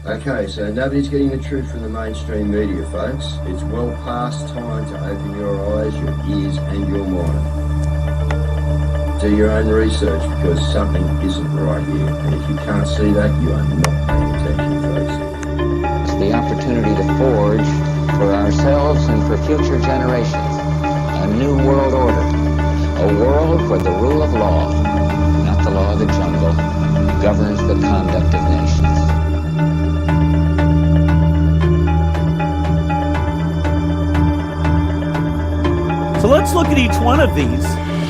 Okay, so nobody's getting the truth from the mainstream media, folks. It's well past time to open your eyes, your ears, and your mind. Do your own research because something isn't right here. And if you can't see that, you are not paying attention, folks. It's the opportunity to forge for ourselves and for future generations a new world order. A world where the rule of law, not the law of the jungle, governs the conduct of nations. So let's look at each one of these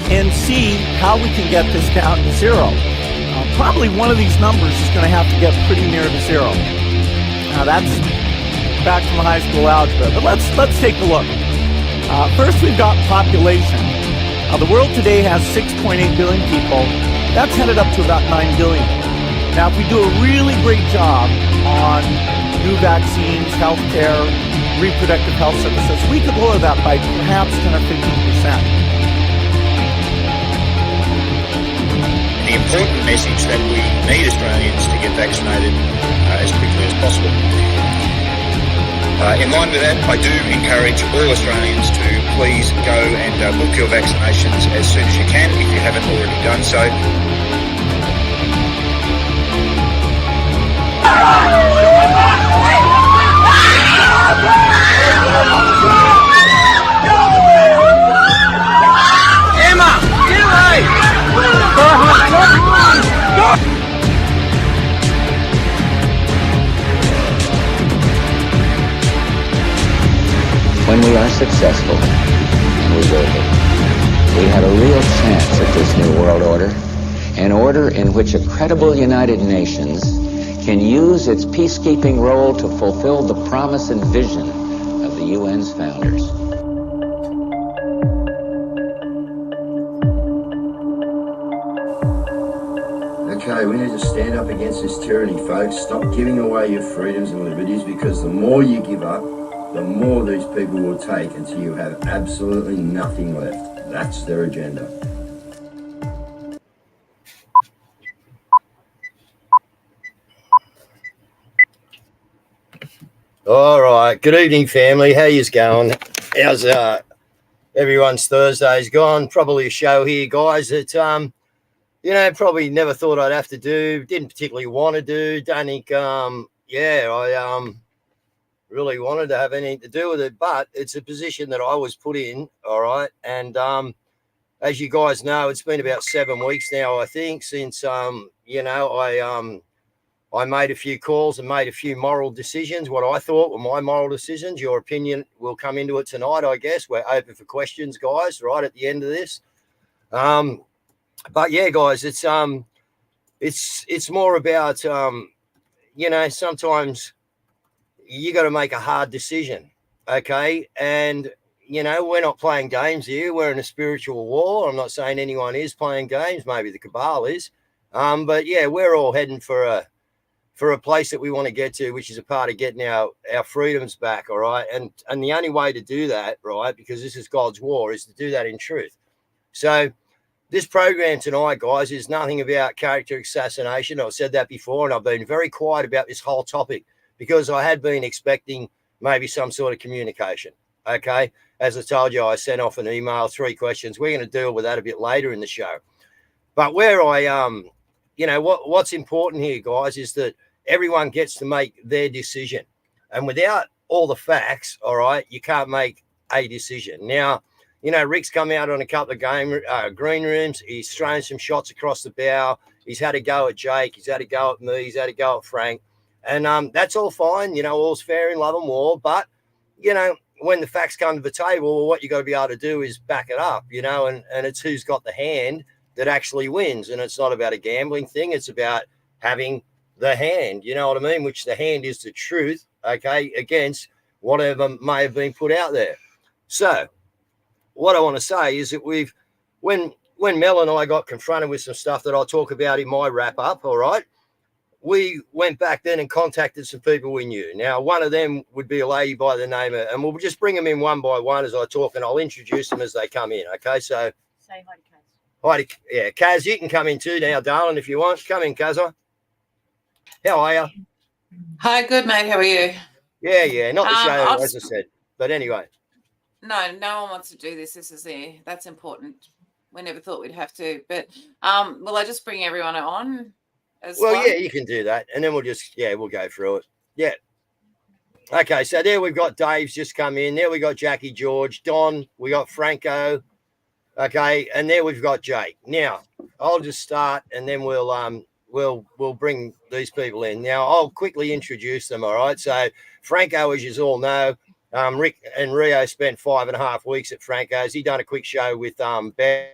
and see how we can get this down to zero. Probably one of these numbers is going to have to get pretty near to zero. Now that's back from high school algebra, but let's take a look. First, we've got population. The world today has 6.8 billion people. That's headed up to about 9 billion. Now, if we do a really great job on new vaccines, healthcare, reproductive health services, we could lower that by perhaps 10 or 15%. The important message that we need Australians to get vaccinated as quickly as possible. In line with that, I do encourage all Australians to please go and book your vaccinations as soon as you can if you haven't already done so. Emma, get away! When we are successful, and we will be, we have a real chance at this new world order, an order in which a credible United Nations can use its peacekeeping role to fulfill the promise and vision of the UN's founders. Okay, we need to stand up against this tyranny, folks. Stop giving away your freedoms and liberties, because the more you give up, the more these people will take until you have absolutely nothing left. That's their agenda. All right. Good evening, family. How yous going? How's everyone's Thursday's gone? Probably a show here, guys, that probably never thought I'd have to do. Didn't particularly want to do. Don't think I really wanted to have anything to do with it, but it's a position that I was put in, all right? And as you guys know, it's been about 7 weeks now, I think, since I made a few calls and made a few moral decisions, what I thought were my moral decisions. Your opinion will come into it tonight, I guess. We're open for questions, guys, right at the end of this. But yeah, guys, it's more about sometimes you got to make a hard decision, okay? And we're not playing games here. We're in a spiritual war. I'm not saying anyone is playing games. Maybe the cabal is, but yeah, we're all heading for a place that we want to get to, which is a part of getting our freedoms back, all right? And the only way to do that, right, because this is God's war, is to do that in truth. So this program tonight, guys, is nothing about character assassination. I've said that before, and I've been very quiet about this whole topic because I had been expecting maybe some sort of communication, okay? As I told you, I sent off an email, 3 questions. We're going to deal with that a bit later in the show. But where what's important here, guys, is that everyone gets to make their decision. And without all the facts, all right, you can't make a decision. Now, Rick's come out on a couple of green rooms. He's thrown some shots across the bow. He's had a go at Jake. He's had a go at me. He's had a go at Frank. And that's all fine. All's fair in love and war. But, when the facts come to the table, well, what you got to be able to do is back it up, and it's who's got the hand that actually wins. And it's not about a gambling thing. It's about having the hand, you know what I mean? Which the hand is the truth, okay, against whatever may have been put out there. So what I want to say is that when Mel and I got confronted with some stuff that I'll talk about in my wrap up, all right, we went back then and contacted some people we knew. Now, one of them would be a lady by the name of, and we'll just bring them in one by one as I talk, and I'll introduce them as they come in, okay? So say hi to Cazz. Hi to, yeah, Cazz, you can come in too now, darling, if you want. Come in, Cazz. How are you? Hi, good mate. How are you? Yeah, not the show, I've as I said. But anyway, no one wants to do this. That's important. We never thought we'd have to, but will I just bring everyone on as well, one? yeah, you can do that, and then we'll go through it. Yeah. Okay, so there we've got Dave's just come in. There we got Jackie George, Don, we got Franco. Okay, and there we've got Jake. Now, I'll just start and then we'll bring these people in. Now, I'll quickly introduce them, all right? So Franco, as you all know, Rick and Rio spent 5.5 weeks at Franco's. He done a quick show with Ben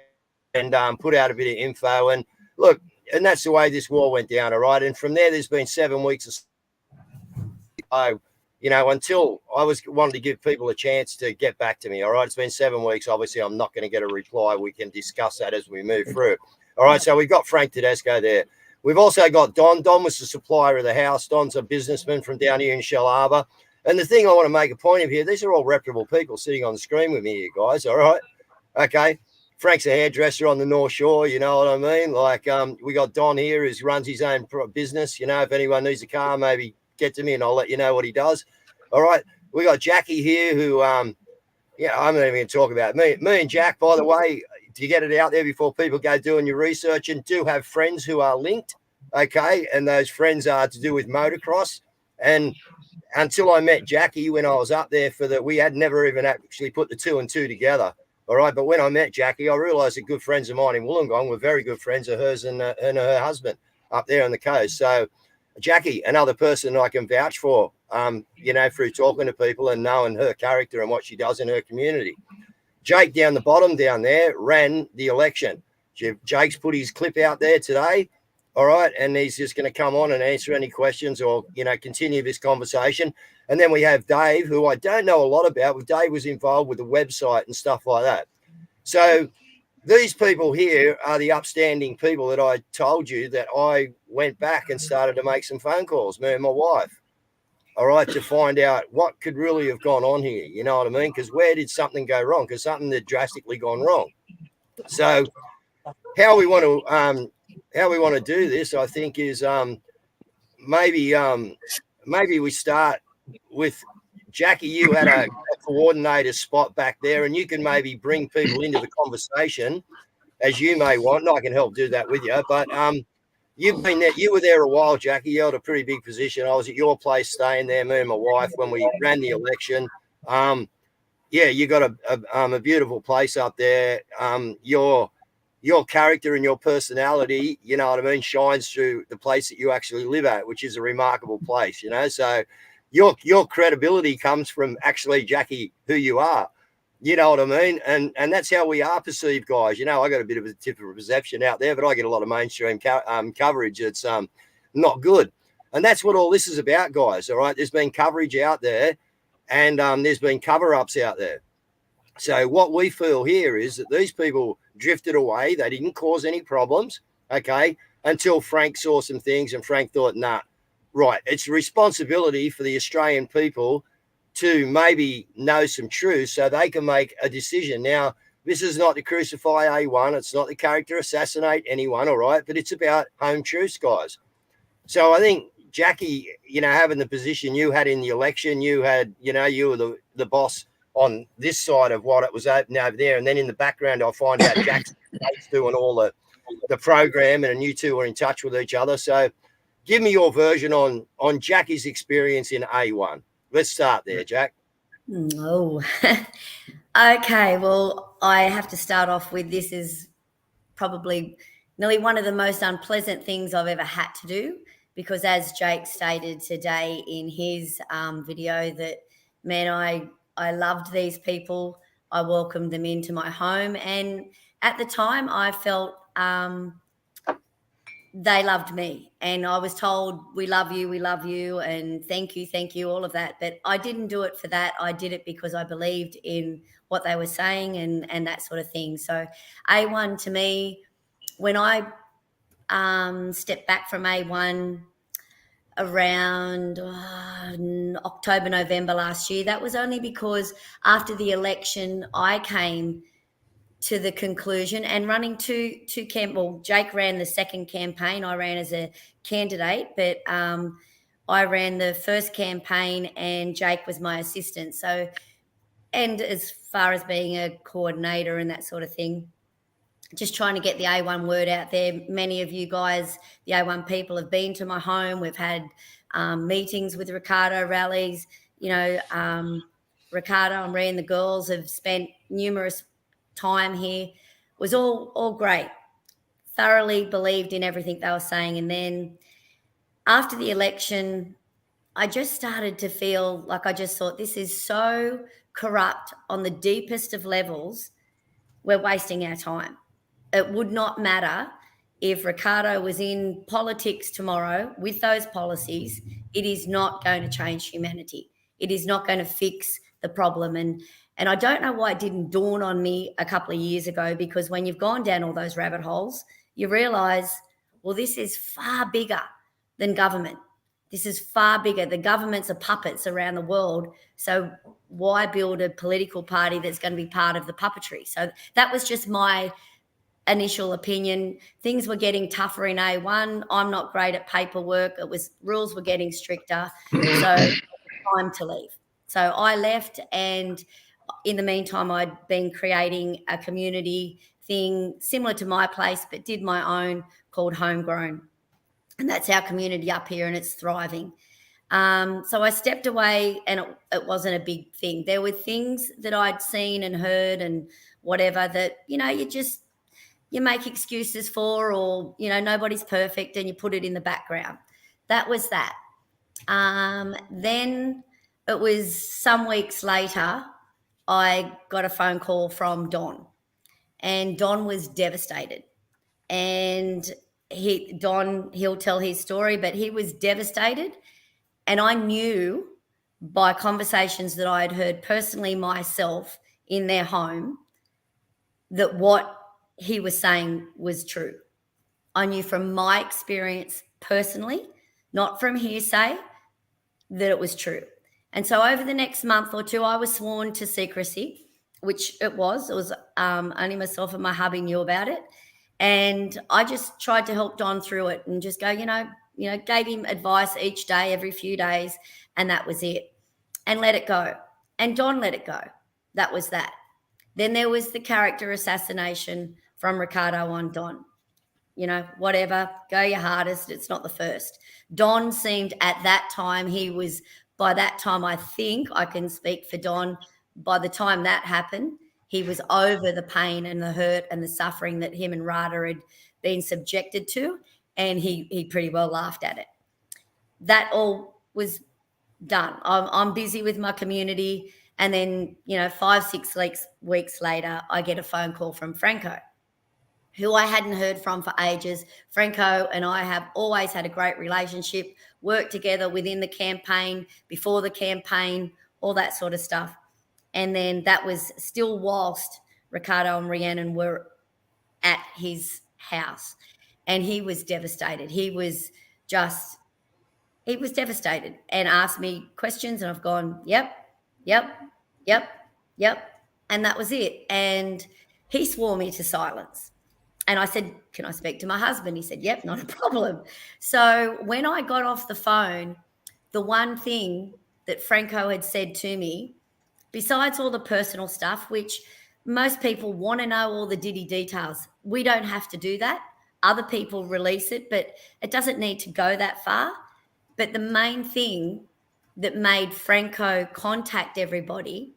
and put out a bit of info. And look, and that's the way this war went down, all right? And from there's been 7 weeks of until I was wanted to give people a chance to get back to me. All right. It's been 7 weeks. Obviously, I'm not going to get a reply. We can discuss that as we move through. All right. So we've got Frank Tedesco there. We've also got Don. Don was the supplier of the house. Don's a businessman from down here in Shell Harbour. And the thing I want to make a point of here, these are all reputable people sitting on the screen with me here, guys. All right. Okay. Frank's a hairdresser on the North Shore. You know what I mean? Like we got Don here who runs his own business. If anyone needs a car, maybe get to me and I'll let you know what he does. All right. We got Jackie here who, I'm not even going to talk about me and Jack, by the way, to get it out there before people go doing your research, and do have friends who are linked. Okay. And those friends are to do with motocross. And until I met Jackie, when I was up there we had never even actually put the 2 and 2 together. All right. But when I met Jackie, I realized that good friends of mine in Wollongong were very good friends of hers and her husband up there on the coast. So, Jackie, another person I can vouch for, through talking to people and knowing her character and what she does in her community. Jake down the bottom down there ran the election. Jake's put his clip out there today. All right. And he's just going to come on and answer any questions or, continue this conversation. And then we have Dave, who I don't know a lot about, but Dave was involved with the website and stuff like that. So these people here are the upstanding people that I told you that I went back and started to make some phone calls, me and my wife, all right, to find out what could really have gone on here. You know what I mean? Because where did something go wrong? Because something had drastically gone wrong. So how we want to do this, I think, is maybe we start with Jackie. You had a coordinator spot back there, and you can maybe bring people into the conversation as you may want, and I can help do that with you. But you've been there, you were there a while, Jackie. You held a pretty big position. I was at your place staying there, me and my wife, when we ran the election. You got a beautiful place up there. Your character and your personality, you know what I mean, shines through the place that you actually live at, which is a remarkable place, So your credibility comes from actually, Jackie, who you are. You know what I mean? And that's how we are perceived, guys. I got a bit of a different perception out there, but I get a lot of mainstream coverage that's not good. And that's what all this is about, guys, all right? There's been coverage out there, and there's been cover-ups out there. So what we feel here is that these people drifted away. They didn't cause any problems, okay, until Frank saw some things and Frank thought, nah, right, it's a responsibility for the Australian people to maybe know some truth so they can make a decision. Now, this is not to crucify A1. It's not the character assassinate anyone, all right? But it's about home truths, guys. So I think, Jackie, having the position you had in the election, you had, you were the boss on this side of what it was open over there. And then in the background, I'll find out Jack's doing all the program, and you two are in touch with each other. So give me your version on Jackie's experience in A1. Let's start there, Jack. Oh, okay. Well, I have to start off with, this is probably nearly one of the most unpleasant things I've ever had to do, because as Jake stated today in his video, that, man, I loved these people. I welcomed them into my home. And at the time I felt they loved me, and I was told, we love you, and thank you, all of that. But I didn't do it for that. I did it because I believed in what they were saying and that sort of thing. So A1 to me, when I stepped back from A1 around October, November last year, that was only because after the election, I came to the conclusion, and running two Jake ran the second campaign. I ran as a candidate, but I ran the first campaign and Jake was my assistant. So, and as far as being a coordinator and that sort of thing, just trying to get the A1 word out there. Many of you guys, the A1 people, have been to my home. We've had meetings with Ricardo, rallies. Ricardo and Rhea and the girls have spent numerous time here. It was all great. Thoroughly believed in everything they were saying. And then after the election, I just started to feel like I just thought, this is so corrupt on the deepest of levels. We're wasting our time. It would not matter if Ricardo was in politics tomorrow with those policies. It is not going to change humanity. It is not going to fix the problem. And I don't know why it didn't dawn on me a couple of years ago, because when you've gone down all those rabbit holes, you realise, well, this is far bigger than government. This is far bigger. The governments are puppets around the world. So why build a political party that's going to be part of the puppetry? So that was just my initial opinion. Things were getting tougher in A1. I'm not great at paperwork. Rules were getting stricter. So time to leave. So I left, and in the meantime, I'd been creating a community thing similar to my place, but did my own, called Homegrown. And that's our community up here, and it's thriving. So I stepped away, and it wasn't a big thing. There were things that I'd seen and heard and whatever that, you make excuses for, or, nobody's perfect, and you put it in the background. That was that. Then it was some weeks later, I got a phone call from Don, and Don was devastated. And he'll tell his story, but he was devastated. And I knew by conversations that I had heard personally myself in their home that what he was saying was true. I knew from my experience personally, not from hearsay, that it was true. And so over the next month or two, I was sworn to secrecy, which it was. It was only myself and my hubby knew about it. And I just tried to help Don through it and just go, gave him advice each day, every few days, and that was it. And let it go. And Don let it go. That was that. Then there was the character assassination from Ricardo on Don. Whatever, go your hardest. It's not the first. Don seemed at that time, by that time, I think I can speak for Don, by the time that happened, he was over the pain and the hurt and the suffering that him and Rada had been subjected to, and he pretty well laughed at it. That all was done. I'm busy with my community, and then 5-6 weeks later, I get a phone call from Franco, who I hadn't heard from for ages. Franco and I have always had a great relationship, worked together within the campaign, before the campaign, all that sort of stuff. And then that was still whilst Ricardo and Rhiannon were at his house. And he was devastated. He was devastated and asked me questions, and I've gone, yep. And that was it. And he swore me to silence. And I said, can I speak to my husband? He said, yep, not a problem. So when I got off the phone, the one thing that Franco had said to me, besides all the personal stuff, which most people want to know all the ditty details, we don't have to do that. Other people release it, but it doesn't need to go that far. But the main thing that made Franco contact everybody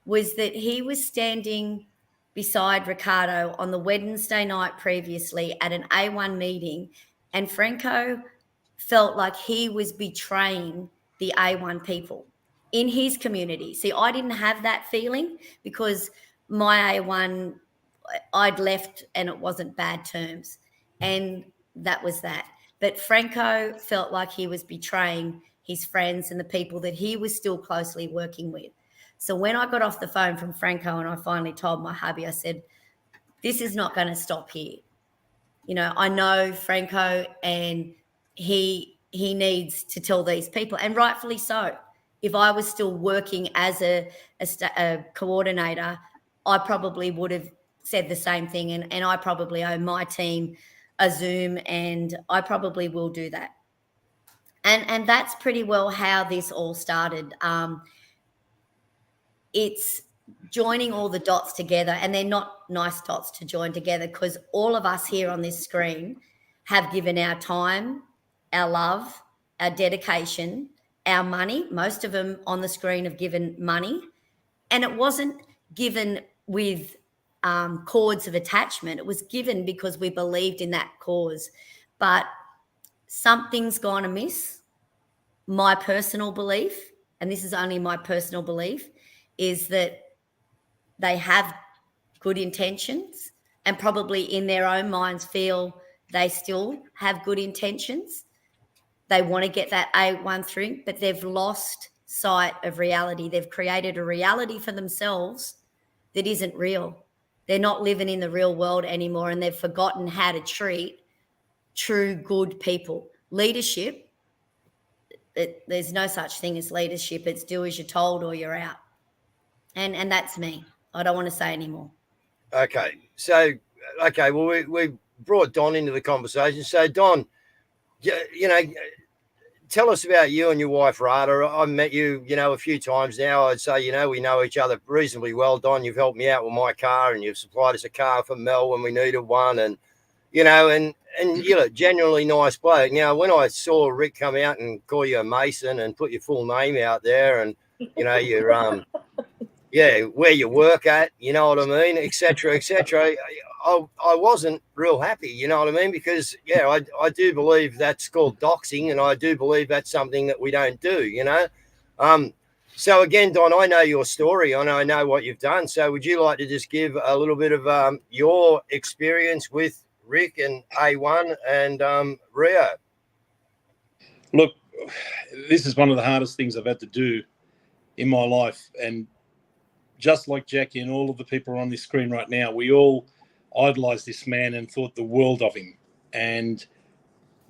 was that he was standing beside Ricardo on the Wednesday night previously at an A1 meeting, and Franco felt like he was betraying the A1 people in his community. See, I didn't have that feeling because my A1, I'd left and it wasn't bad terms. And that was that. But Franco felt like he was betraying his friends and the people that he was still closely working with. So when I got off the phone from Franco and I finally told my hubby, I said, this is not going to stop here. I know Franco, and he needs to tell these people, and rightfully so. If I was still working as a coordinator, I probably would have said the same thing, and I probably owe my team a Zoom, and I probably will do that. And that's pretty well how this all started. It's joining all the dots together, and they're not nice dots to join together, because all of us here on this screen have given our time, our love, our dedication, our money. Most of them on the screen have given money, and it wasn't given with cords of attachment. It was given because we believed in that cause. But something's gone amiss. My personal belief, and this is only my personal belief, is that they have good intentions and probably in their own minds feel they still have good intentions. They want to get that A1 through, but they've lost sight of reality. They've created a reality for themselves that isn't real. They're not living in the real world anymore, and they've forgotten how to treat true good people. Leadership, there's no such thing as leadership. It's do as you're told or you're out. And that's me. I don't want to say anymore. Okay. So, well, we brought Don into the conversation. So, Don, you know, tell us about you and your wife, Rada. I've met you, a few times now. I'd say, we know each other reasonably well. Don, you've helped me out with my car, and you've supplied us a car for Mel when we needed one. And, and you're a genuinely nice bloke. Now, when I saw Rick come out and call you a Mason and put your full name out there, and, you're, where you work at, you know what I mean, et cetera, I wasn't real happy, you know what I mean, because, I do believe that's called doxing, and I do believe that's something that we don't do, So, again, Don, I know your story, and I know what you've done. So would you like to just give a little bit of your experience with Rick and A1 and Rio? Look, this is one of the hardest things I've had to do in my life, and just like Jackie and all of the people on this screen right now, we all idolized this man and thought the world of him. And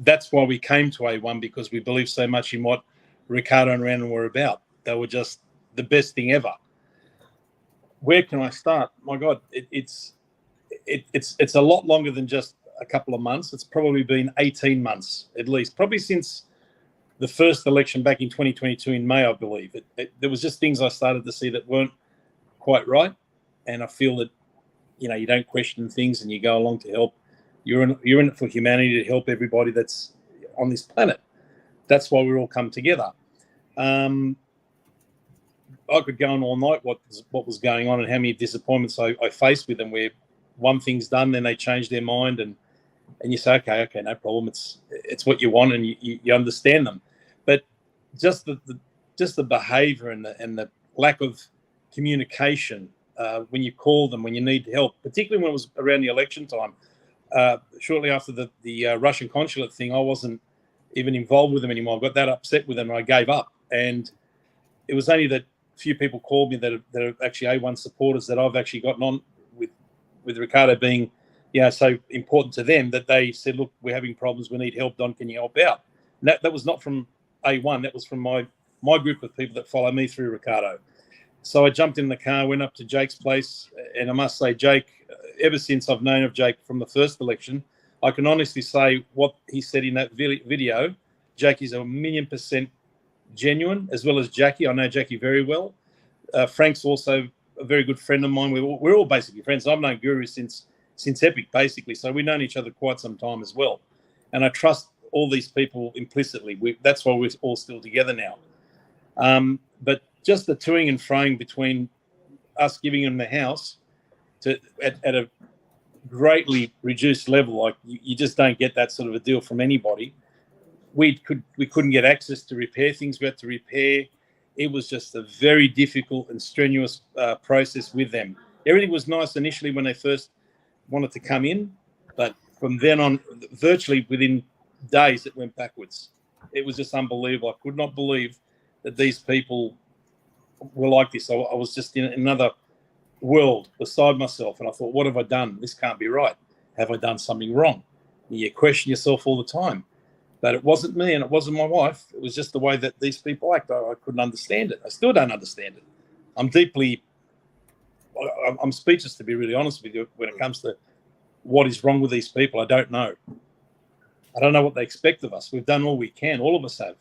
that's why we came to A1, because we believed so much in what Ricardo and Rhiannon were about. They were just the best thing ever. Where can I start? My God, it's a lot longer than just a couple of months. It's probably been 18 months at least, probably since the first election back in 2022 in May, I believe. There was just things I started to see that weren't quite right, and I feel that you don't question things and you go along to help. You're in it for humanity, to help everybody that's on this planet. That's why we all come together. I could go on all night what was going on and how many disappointments I faced with them, where one thing's done, then they change their mind, and you say, okay, no problem. It's what you want, and you understand them. But just the behaviour and the lack of communication when you call them, when you need help, particularly when it was around the election time. Shortly after the Russian consulate thing, I wasn't even involved with them anymore. I got that upset with them, and I gave up. And it was only that few people called me that are actually A1 supporters that I've actually gotten on with Ricardo being, so important to them, that they said, look, we're having problems. We need help. Don, can you help out? And that was not from A1. That was from my group of people that follow me through Ricardo. So I jumped in the car, went up to Jake's place, and I must say, Jake, ever since I've known of Jake from the first election, I can honestly say what he said in that video, Jake is 1,000,000% genuine, as well as Jackie. I know Jackie very well. Frank's also a very good friend of mine. We're all basically friends. I've known Guru since Epic, basically, so we've known each other quite some time as well. And I trust all these people implicitly. That's why we're all still together now. But just the toing and froing between us giving them the house at a greatly reduced level, like you just don't get that sort of a deal from anybody. We couldn't get access to repair things we had to repair. It was just a very difficult and strenuous process with them. Everything was nice initially when they first wanted to come in, but from then on, virtually within days, it went backwards. It was just unbelievable. I could not believe that these people were like this. I was just in another world beside myself, and I thought, what have I done? This can't be right. Have I done something wrong? And you question yourself all the time. But it wasn't me and it wasn't my wife. It was just the way that these people act. I couldn't understand it. I still don't understand it. I'm speechless, to be really honest with you, when it comes to what is wrong with these people. I don't know. I don't know what they expect of us. We've done all we can. All of us have.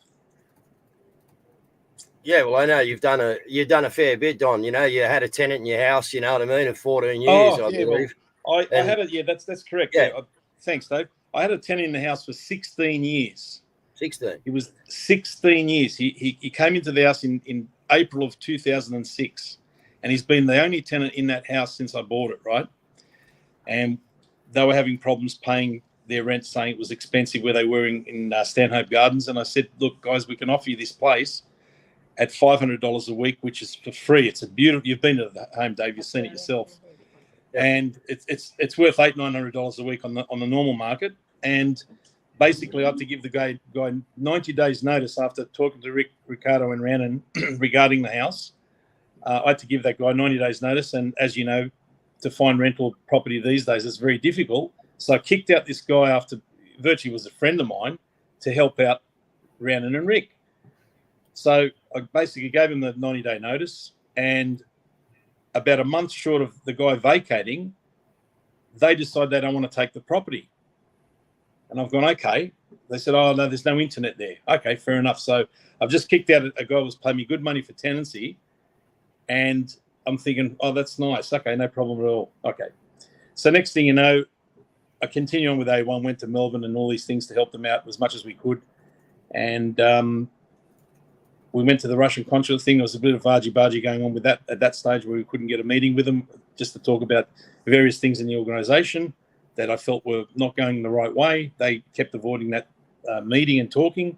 Yeah, well, I know you've done a fair bit, Don. You know, you had a tenant in your house. You know what I mean, of 14 years, Oh, I yeah, believe. I And had it. Yeah, that's correct. yeah, Thanks, Dave. I had a tenant in the house for 16 years. 16. It was 16 years. He came into the house in April of 2006, and he's been the only tenant in that house since I bought it, right? And they were having problems paying their rent, saying it was expensive where they were in Stanhope Gardens. And I said, look, guys, we can offer you this place at $500 a week, which is for free. It's a beautiful. You've been to the home, Dave. You've seen it yourself, and it's worth $800-900 a week on the normal market. And basically, I had to give the guy 90 days notice after talking to Ricardo and Rhiannon regarding the house. I had to give that guy 90 days notice, and as you know, to find rental property these days is very difficult. So I kicked out this guy after virtually was a friend of mine to help out Rhiannon and Rick. So I basically gave him the 90-day notice, and about a month short of the guy vacating, they decide they don't want to take the property. And I've gone, okay. They said, oh, no, there's no internet there. Okay, fair enough. So I've just kicked out a guy who was paying me good money for tenancy, and I'm thinking, oh, that's nice. Okay, no problem at all. Okay. So next thing you know, I continue on with A1, went to Melbourne and all these things to help them out as much as we could. And we went to the Russian consulate thing. There was a bit of argy-bargy going on with that at that stage where we couldn't get a meeting with them just to talk about various things in the organisation that I felt were not going the right way. They kept avoiding that meeting and talking.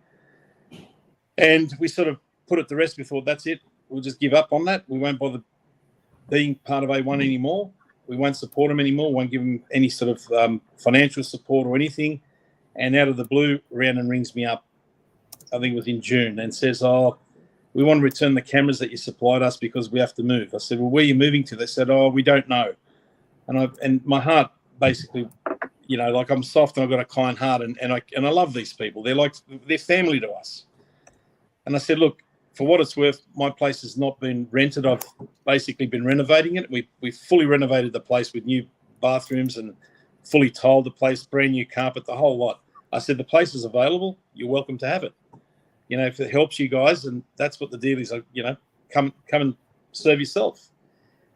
And we sort of put it to rest. We thought, that's it. We'll just give up on that. We won't bother being part of A1 anymore. We won't support them anymore. Won't give them any sort of financial support or anything. And out of the blue, Rhiannon rings me up, I think it was in June, and says, oh, we want to return the cameras that you supplied us because we have to move. I said, well, where are you moving to? They said, oh, we don't know. And my heart basically, you know, like I'm soft and I've got a kind heart, and I love these people. They're family to us. And I said, look, for what it's worth, my place has not been rented. I've basically been renovating it. We fully renovated the place with new bathrooms and fully tiled the place, brand new carpet, the whole lot. I said, the place is available. You're welcome to have it. You know, if it helps you guys, and that's what the deal is, you know, come and serve yourself.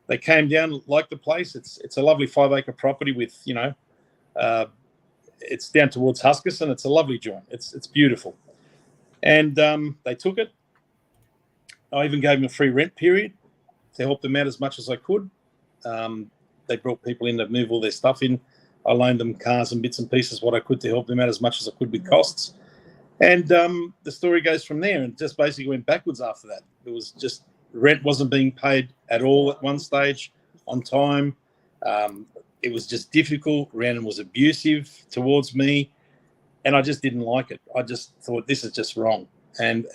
They came down, liked the place. It's a lovely 5-acre property with, you know, it's down towards Huskisson. It's a lovely joint. It's beautiful. And they took it. I even gave them a free rent period to help them out as much as I could. They brought people in to move all their stuff in. I loaned them cars and bits and pieces, what I could, to help them out as much as I could with costs. And the story goes from there, and just basically went backwards after that. It was just rent wasn't being paid at all at one stage on time. It was just difficult. Rhiannon was abusive towards me, and I just didn't like it. I just thought, this is just wrong. And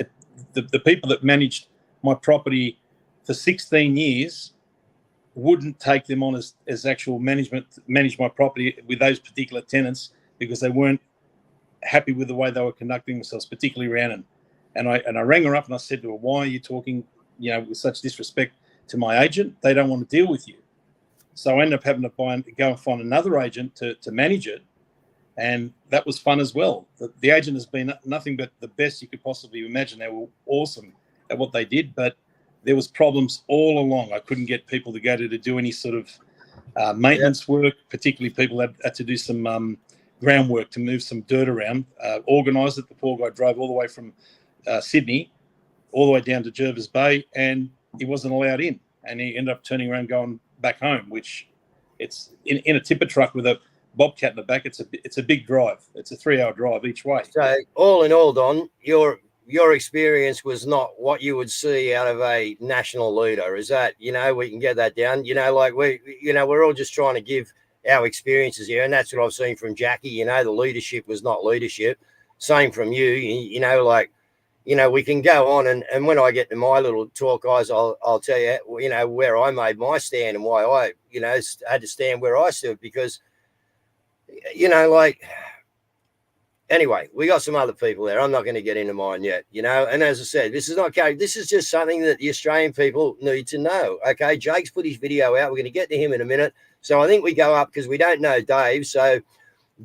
the people that managed my property for 16 years wouldn't take them on as actual management, manage my property with those particular tenants, because they weren't happy with the way they were conducting themselves, particularly Rhiannon. And I rang her up and I said to her, why are you talking, you know, with such disrespect to my agent? They don't want to deal with you. So I ended up having to go and find another agent to manage it. And that was fun as well. The agent has been nothing but the best you could possibly imagine. They were awesome at what they did, but there was problems all along. I couldn't get people to go to do any sort of maintenance work, particularly people that had to do some groundwork to move some dirt around, organised it. The poor guy drove all the way from Sydney all the way down to Jervis Bay, and he wasn't allowed in. And he ended up turning around going back home, which it's in a tipper truck with a bobcat in the back. It's a big drive. It's a 3-hour drive each way. So all in all, Don, your experience was not what you would see out of a national leader. Is that, you know, we can get that down, you know, like we're all just trying to give our experiences here. And that's what I've seen from Jackie. You know, the leadership was not leadership. Same from you, you know, like, you know, we can go on and when I get to my little talk, guys, I'll tell you, you know, where I made my stand and why I, you know, had to stand where I stood, because, you know, like, anyway, we got some other people there. I'm not going to get into mine yet, you know. And as I said, this is not okay. This is just something that the Australian people need to know. Okay, Jake's put his video out. We're going to get to him in a minute. So I think we go up because we don't know Dave. So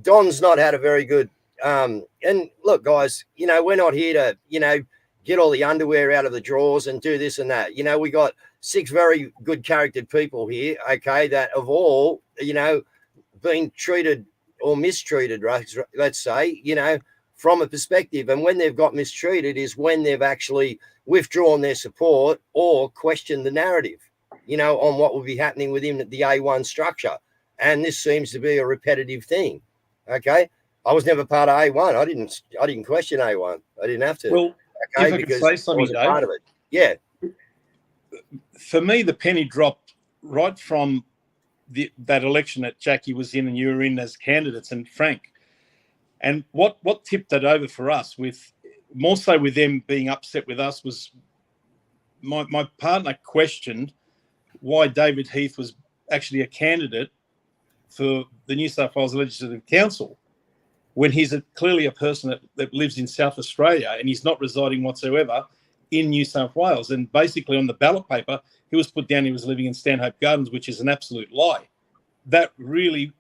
Don's not had a very good. And look, guys, you know, we're not here to, you know, get all the underwear out of the drawers and do this and that. You know, we got 6 very good charactered people here, okay, that have all, you know, been treated or mistreated, right? Let's say, you know, from a perspective. And when they've got mistreated is when they've actually withdrawn their support or questioned the narrative, you know, on what will be happening within the A1 structure. And this seems to be a repetitive thing. Okay. I was never part of A1. I didn't question A1. I didn't have to. Well, okay, if I could say something, Dave, part of it. Yeah. For me, the penny dropped right from that election that Jackie was in and you were in as candidates, and Frank. And what tipped that over for us, with more so with them being upset with us, was my partner questioned why David Heath was actually a candidate for the New South Wales Legislative Council when he's clearly a person that lives in South Australia and he's not residing whatsoever in New South Wales. And basically on the ballot paper, he was put down he was living in Stanhope Gardens, which is an absolute lie. That really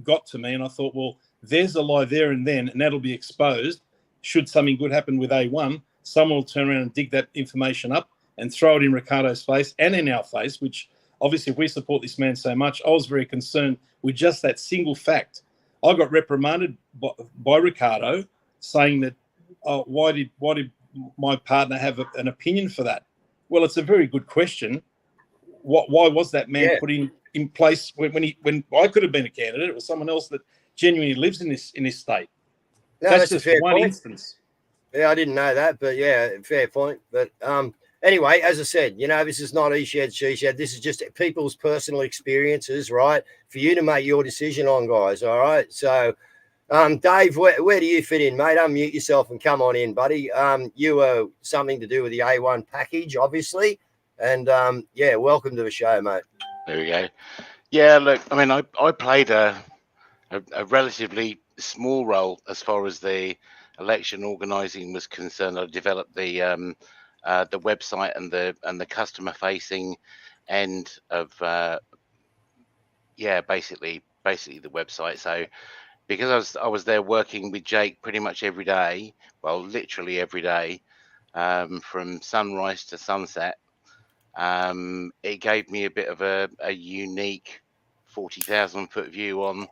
got to me, and I thought, well, there's a lie there and then, and that'll be exposed. Should something good happen with A1, someone will turn around and dig that information up and throw it in Ricardo's face and in our face, which obviously if we support this man so much, I was very concerned with just that single fact. I got reprimanded by Ricardo saying that, why did my partner have an opinion for that? Well, it's a very good question. Why was that man put in place when I could have been a candidate? It was someone else that genuinely lives in this state. No, that's just a fair one point. Instance. Yeah, I didn't know that, but yeah, fair point. But anyway, as I said, you know, this is not he shed, she shed. This is just people's personal experiences, right? For you to make your decision on, guys. All right. So, Dave, where do you fit in, mate? Unmute yourself and come on in, buddy. You were something to do with the A1 package, obviously. And yeah, welcome to the show, mate. There we go. Yeah, look, I mean, I played a relatively small role as far as the election organising was concerned. I developed the website and the customer facing end of basically the website. So because I was there working with Jake pretty much every day, well, literally every day, from sunrise to sunset. It gave me a bit of a unique 40,000-foot view on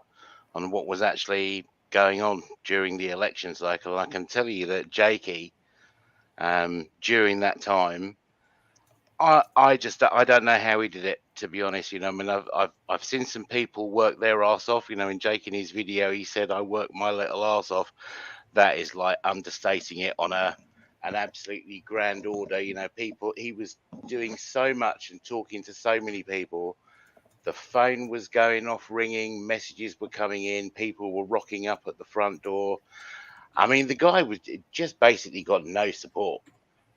what was actually going on during the election cycle. And I can tell you that Jakey, during that time, I don't know how he did it, to be honest. You know, I mean, I've seen some people work their ass off. You know, in Jake in his video, he said, "I worked my little ass off." That is like understating it on an absolutely grand order. You know, he was doing so much and talking to so many people. The phone was going off, ringing, messages were coming in, people were rocking up at the front door. I mean, the guy was just basically got no support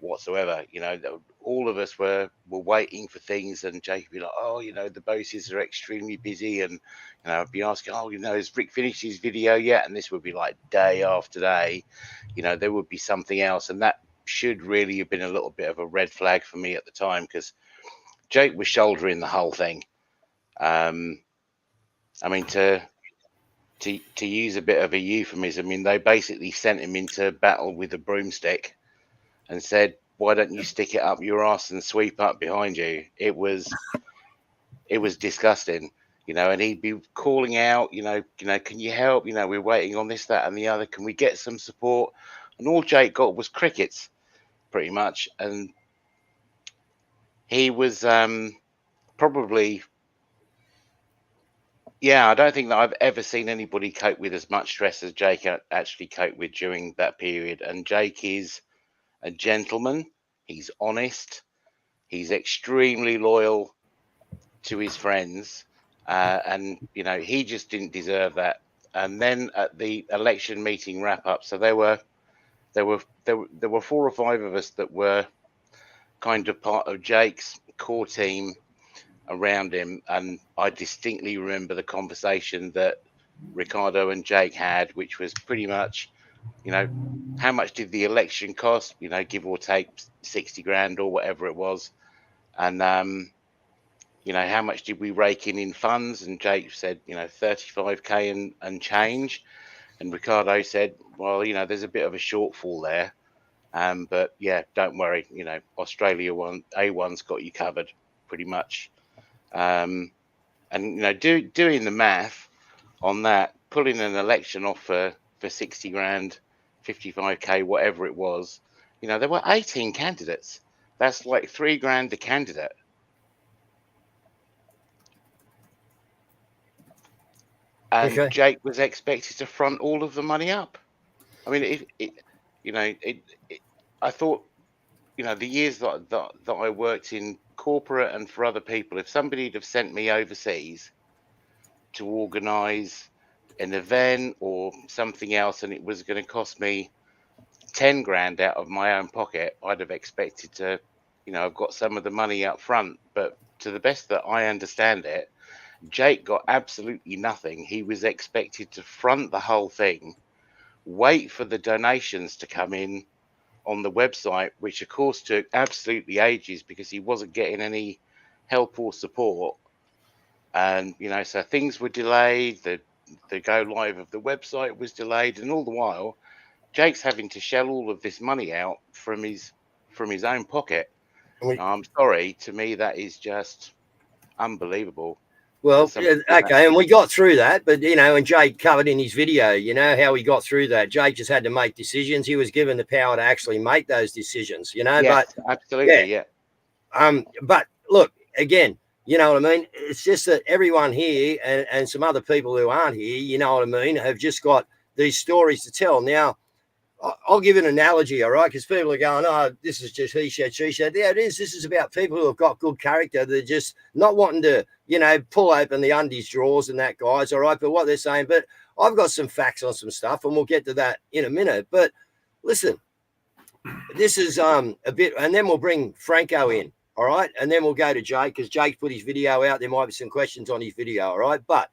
whatsoever. You know, all of us were waiting for things, and Jake would be like, "Oh, you know, the bosses are extremely busy," and you know, I'd be asking, "Oh, you know, has Rick finished his video yet?" And this would be like day after day. You know, there would be something else, and that should really have been a little bit of a red flag for me at the time, because Jake was shouldering the whole thing. I mean, to use a bit of a euphemism, I mean, they basically sent him into battle with a broomstick and said, "Why don't you stick it up your ass and sweep up behind you?" It was disgusting, you know. And he'd be calling out, you know, "Can you help? You know, we're waiting on this, that, and the other. Can we get some support?" And all Jake got was crickets, pretty much. And he was probably. Yeah, I don't think that I've ever seen anybody cope with as much stress as Jake actually coped with during that period. And Jake is a gentleman. He's honest. He's extremely loyal to his friends. And, you know, he just didn't deserve that. And then at the election meeting wrap up, so there were 4 or 5 of us that were kind of part of Jake's core team around him, and I distinctly remember the conversation that Ricardo and Jake had, which was pretty much, you know, how much did the election cost? You know, give or take 60 grand or whatever it was, and you know, how much did we rake in funds? And Jake said, you know, 35k and change, and Ricardo said, well, you know, there's a bit of a shortfall there, But yeah, don't worry. You know, Australia A1's got you covered pretty much. And you know, doing the math on that, pulling an election off for 60 grand, 55k, whatever it was, you know, there were 18 candidates. That's like 3 grand a candidate. And Okay. Jake was expected to front all of the money up. I mean, I thought, you know, the years that I worked in corporate and for other people, if somebody'd have sent me overseas to organise an event or something else, and it was going to cost me 10 grand out of my own pocket, I'd have expected to, you know, I've got some of the money up front. But to the best that I understand it, Jake got absolutely nothing. He was expected to front the whole thing, wait for the donations to come in on the website, which of course took absolutely ages because he wasn't getting any help or support. And, you know, so things were delayed. The go live of the website was delayed, and all the while, Jake's having to shell all of this money out from his own pocket. I'm sorry, to me that is just unbelievable. Well, okay, and we got through that, but you know, and Jake covered in his video, you know, how he got through that. Jake just had to make decisions. He was given the power to actually make those decisions, you know. Yes, but absolutely, yeah. But look, again, you know what I mean? It's just that everyone here and some other people who aren't here, you know what I mean, have just got these stories to tell. Now, I'll give an analogy, all right? Because people are going, oh, this is just he said, she said. Yeah, it is. This is about people who have got good character. They're just not wanting to, you know, pull open the undies drawers and that, guys, all right? But what they're saying, but I've got some facts on some stuff, and we'll get to that in a minute. But listen, this is a bit, and then we'll bring Franco in, all right? And then we'll go to Jake, because Jake put his video out. There might be some questions on his video, all right? But,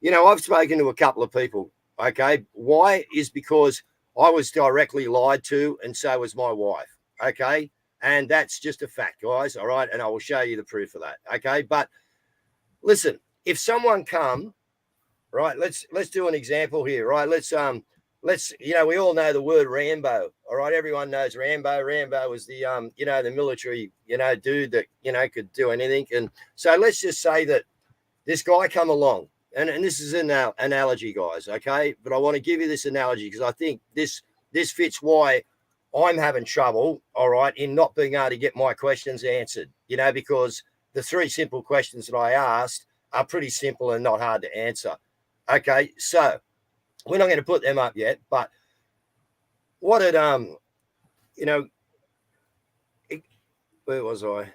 you know, I've spoken to a couple of people, okay? Why? Is because I was directly lied to, and so was my wife, okay? And that's just a fact, guys, all right? And I will show you the proof of that, okay? But listen, if someone come, right, let's do an example here, right? Let's, you know, we all know the word Rambo, all right? Everyone knows Rambo. Rambo was the, you know, the military, you know, dude that, you know, could do anything. And so let's just say that this guy come along, and this is an analogy, guys, okay? But I want to give you this analogy because I think this fits why I'm having trouble, all right, in not being able to get my questions answered, you know, because the 3 simple questions that I asked are pretty simple and not hard to answer. Okay, so we're not going to put them up yet, but what did, you know, where was I?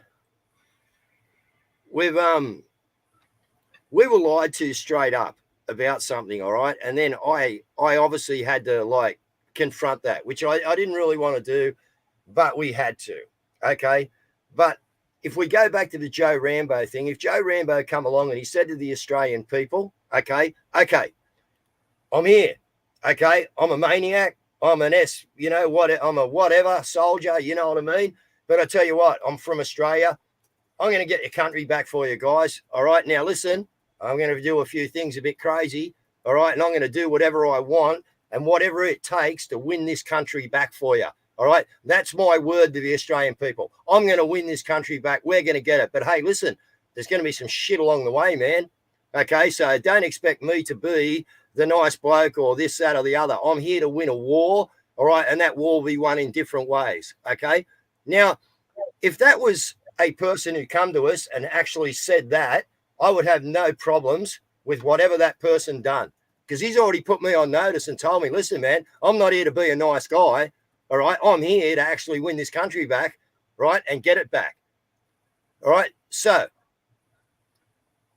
We were lied to straight up about something, all right? And then I obviously had to, like, confront that, which I didn't really want to do, but we had to, okay? But if we go back to the Joe Rambo thing, if Joe Rambo come along and he said to the Australian people, okay, I'm here, okay? I'm a maniac. I'm an you know what? I'm a whatever soldier, you know what I mean? But I tell you what, I'm from Australia. I'm going to get your country back for you guys, all right? Now, listen, I'm going to do a few things a bit crazy, all right? And I'm going to do whatever I want and whatever it takes to win this country back for you, all right? That's my word to the Australian people. I'm going to win this country back. We're going to get it. But, hey, listen, there's going to be some shit along the way, man, okay? So don't expect me to be the nice bloke or this, that, or the other. I'm here to win a war, all right? And that war will be won in different ways, okay? Now, if that was a person who come to us and actually said that, I would have no problems with whatever that person done, because he's already put me on notice and told me, listen, man, I'm not here to be a nice guy, all right? I'm here to actually win this country back, right, and get it back, all right? So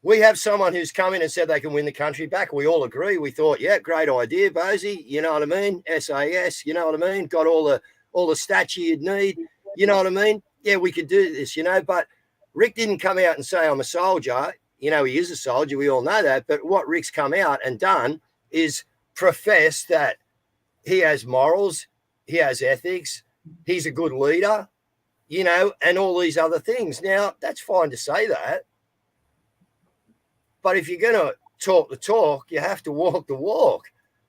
we have someone who's come in and said they can win the country back. We all agree. We thought, yeah, great idea, Bosie, you know what I mean? SAS, you know what I mean? Got all the stats you'd need, you know what I mean? Yeah, we could do this, you know, but Rick didn't come out and say, I'm a soldier. You know, he is a soldier. We all know that. But what Rick's come out and done is profess that he has morals, he has ethics, he's a good leader, you know, and all these other things. Now, that's fine to say that. But if you're going to talk the talk, you have to walk the walk.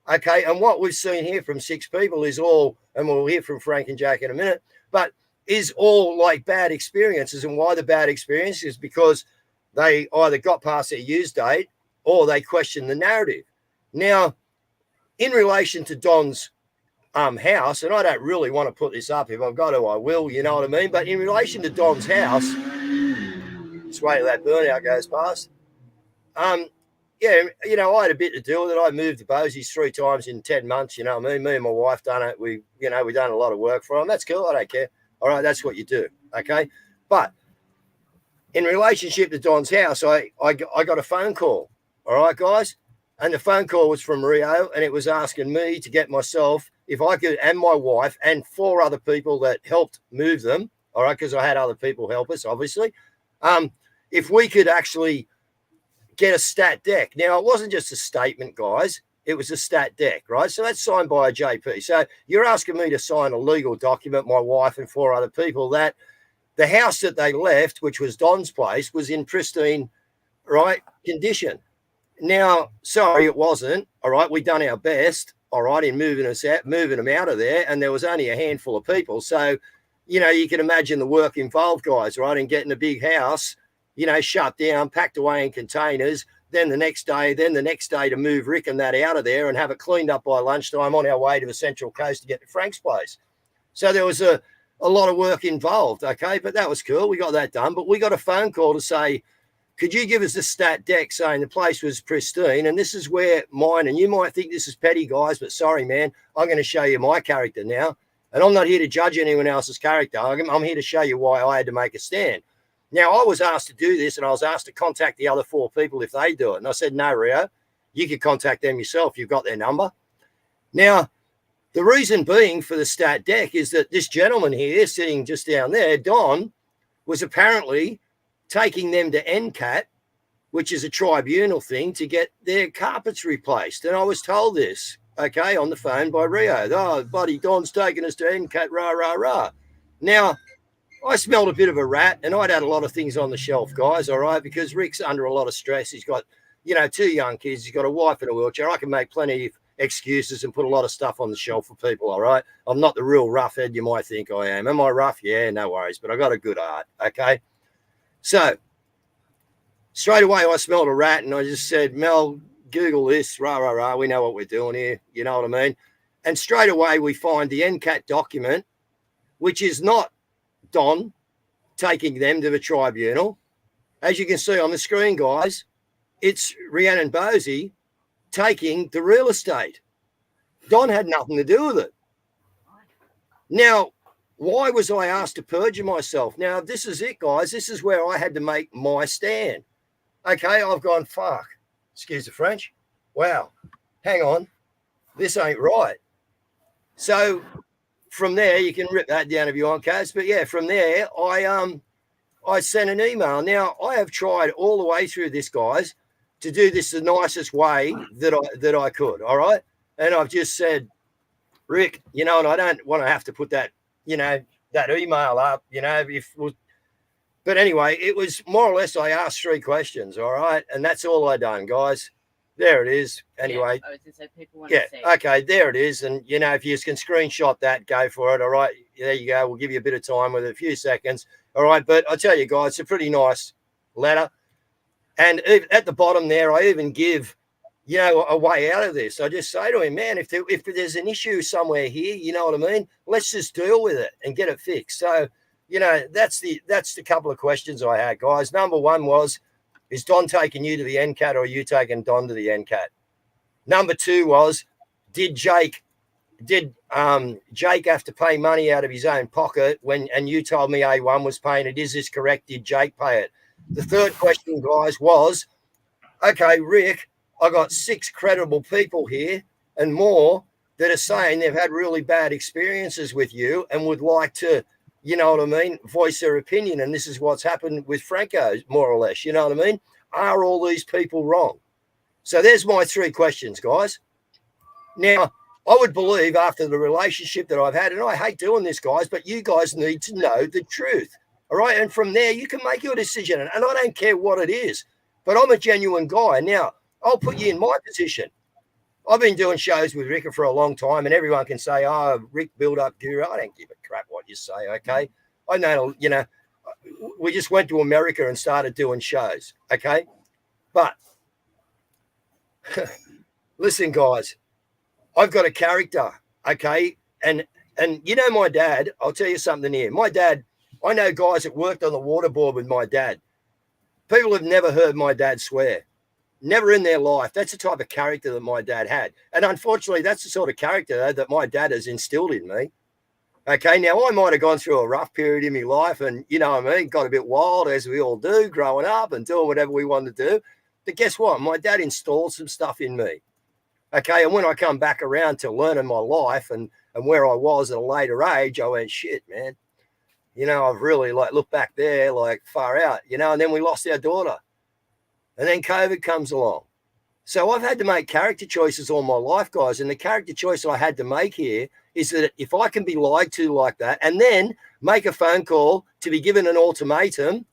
Okay, and what we've seen here from 6 people is all, and we'll hear from Frank and Jack in a minute, but is all like bad experiences. And why the bad experiences is because they either got past their use date or they questioned the narrative. Now, in relation to Don's house, and I don't really want to put this up. If I've got to, I will, you know what I mean? But in relation to Don's house, just wait till that burnout goes past. Yeah, you know, I had a bit to do with it. I moved the Bosies 3 times in 10 months, you know what I mean? Me and my wife done it. We done a lot of work for them. That's cool. I don't care. All right, that's what you do, okay? But in relationship to Don's house, I got a phone call, all right, guys? And the phone call was from Rio, and it was asking me to get myself, if I could, and my wife, and 4 other people that helped move them, all right, because I had other people help us, obviously, if we could actually get a stat deck. Now, it wasn't just a statement, guys. It was a stat deck, right? So that's signed by a JP. So you're asking me to sign a legal document, my wife and 4 other people, that the house that they left, which was Don's place, was in pristine, right, condition. Now, sorry, it wasn't. All right, we done our best, all right, in moving them out of there, and there was only a handful of people. So, you know, you can imagine the work involved, guys, right, in getting a big house, you know, shut down, packed away in containers, then the next day to move Rick and that out of there and have it cleaned up by lunchtime on our way to the Central Coast to get to Frank's place. So there was a lot of work involved, okay, but that was cool. We got that done, but we got a phone call to say, could you give us the stat deck saying the place was pristine? And this is where mine, and you might think this is petty, guys, but sorry, man, I'm going to show you my character now. And I'm not here to judge anyone else's character. I'm here to show you why I had to make a stand. Now, I was asked to do this, and I was asked to contact the other 4 people if they do it. And I said, no, Rio, you could contact them yourself. You've got their number. Now, the reason being for the stat deck is that this gentleman here sitting just down there, Don, was apparently taking them to NCAT, which is a tribunal thing, to get their carpets replaced. And I was told this, okay, on the phone by Rio. Oh, buddy, Don's taking us to NCAT, rah, rah, rah. Now, I smelled a bit of a rat, and I'd had a lot of things on the shelf, guys, all right, because Rick's under a lot of stress. He's got, you know, 2 young kids. He's got a wife in a wheelchair. I can make plenty of excuses and put a lot of stuff on the shelf for people, all right? I'm not the real roughhead you might think I am. Am I rough? Yeah, no worries, but I got a good heart, okay? So straight away I smelled a rat, and I just said, Mel, Google this, rah, rah, rah. We know what we're doing here. You know what I mean? And straight away we find the NCAT document, which is not Don taking them to the tribunal. As you can see on the screen, guys, it's Rhiannon Bosie taking the real estate. Don had nothing to do with it. Now, why was I asked to perjure myself? Now, this is it, guys. This is where I had to make my stand. Okay, I've gone, fuck, excuse the French. Wow, hang on, this ain't right. So from there, you can rip that down if you want, Cazz. But yeah, from there, I sent an email. Now, I have tried all the way through this, guys, to do this the nicest way that I could, all right? And I've just said, Rick, you know, and I don't want to have to put that, you know, that email up, you know, but anyway, it was more or less I asked 3 questions, all right? And that's all I done, guys. There it is. Anyway. Yeah, I was going to say people want to see. Okay, there it is. And, you know, if you can screenshot that, go for it, all right? There you go. We'll give you a bit of time with it, a few seconds, all right? But I tell you, guys, it's a pretty nice letter. And at the bottom there, I even give, you know, a way out of this. I just say to him, man, if there's an issue somewhere here, you know what I mean? Let's just deal with it and get it fixed. So, you know, that's the couple of questions I had, guys. Number 1 was, is Don taking you to the NCAT, or are you taking Don to the NCAT? Number 2 was, did Jake have to pay money out of his own pocket and you told me A1 was paying it? Is this correct? Did Jake pay it? The 3rd question, guys, was, okay, Rick, I got 6 credible people here and more that are saying they've had really bad experiences with you and would like to, you know what I mean, voice their opinion. And this is what's happened with Franco, more or less. You know what I mean? Are all these people wrong? So there's my 3 questions, guys. Now, I would believe after the relationship that I've had, and I hate doing this, guys, but you guys need to know the truth. All right. And from there, you can make your decision. And I don't care what it is, but I'm a genuine guy. Now, I'll put you in my position. I've been doing shows with Rick for a long time, and everyone can say, oh, Rick build-up guru. I don't give a crap what you say, okay? I know, you know, we just went to America and started doing shows, okay? But listen, guys, I've got a character, okay? And you know my dad, I'll tell you something here. My dad, I know guys that worked on the waterboard with my dad. People have never heard my dad swear. Never in their life. That's the type of character that my dad had. And unfortunately, that's the sort of character that my dad has instilled in me. Okay, now I might have gone through a rough period in my life and, you know what I mean, got a bit wild, as we all do, growing up and doing whatever we wanted to do. But guess what? My dad installed some stuff in me. Okay, and when I come back around to learning my life and where I was at a later age, I went, shit, man. You know, I've really like looked back there like far out, you know, and then we lost our daughter. And then COVID comes along. So I've had to make character choices all my life, guys. And the character choice I had to make here is that if I can be lied to like that and then make a phone call to be given an ultimatum,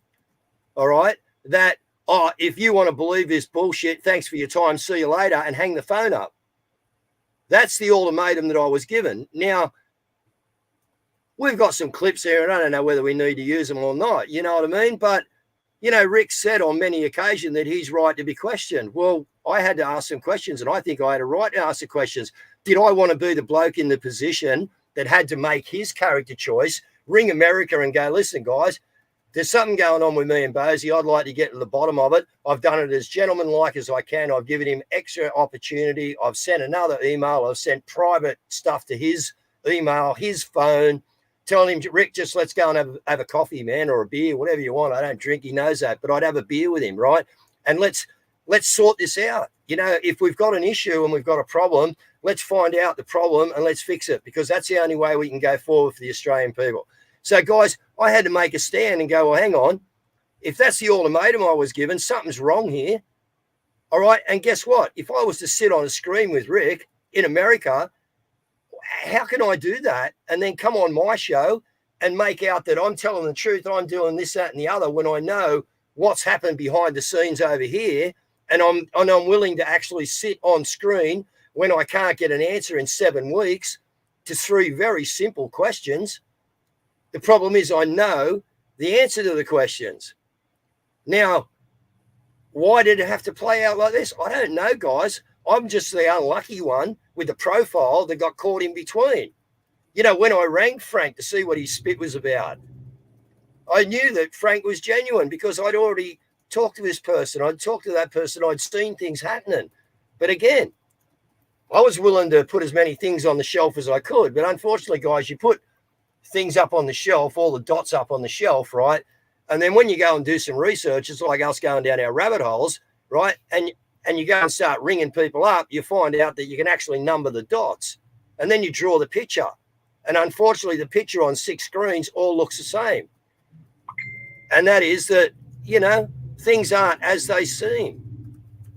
all right, that, oh, if you want to believe this bullshit, thanks for your time, see you later, and hang the phone up. That's the ultimatum that I was given. Now, we've got some clips here, and I don't know whether we need to use them or not, you know what I mean? But you know, Rick said on many occasions that he's right to be questioned. Well, I had to ask some questions, and I think I had a right to ask the questions. Did I want to be the bloke in the position that had to make his character choice, ring America and go, listen, guys, there's something going on with me and Bosie. I'd like to get to the bottom of it. I've done it as gentlemanlike as I can. I've given him extra opportunity. I've sent another email. I've sent private stuff to his email, his phone, telling him, Rick, just let's go and have a coffee, man, or a beer, whatever you want. I don't drink. He knows that, but I'd have a beer with him, right? And let's sort this out. You know, if we've got an issue and we've got a problem, let's find out the problem and let's fix it, because that's the only way we can go forward for the Australian people. So, guys, I had to make a stand and go, well, hang on. If that's the ultimatum I was given, something's wrong here. All right. And guess what? If I was to sit on a screen with Rick in America, how can I do that and then come on my show and make out that I'm telling the truth, I'm doing this, that, and the other, when I know what's happened behind the scenes over here, and I'm willing to actually sit on screen when I can't get an answer in 7 weeks to 3 very simple questions. The problem is I know the answer to the questions. Now, why did it have to play out like this? I don't know, guys. I'm just the unlucky one with the profile that got caught in between. You know, when I rang Frank to see what his spit was about, I knew that Frank was genuine because I'd already talked to this person. I'd talked to that person. I'd seen things happening. But again, I was willing to put as many things on the shelf as I could. But unfortunately, guys, you put things up on the shelf, all the dots up on the shelf, right? And then when you go and do some research, it's like us going down our rabbit holes, right? And you go and start ringing people up, you find out that you can actually number the dots. And then you draw the picture. And unfortunately, the picture on 6 screens all looks the same. And that is that, you know, things aren't as they seem.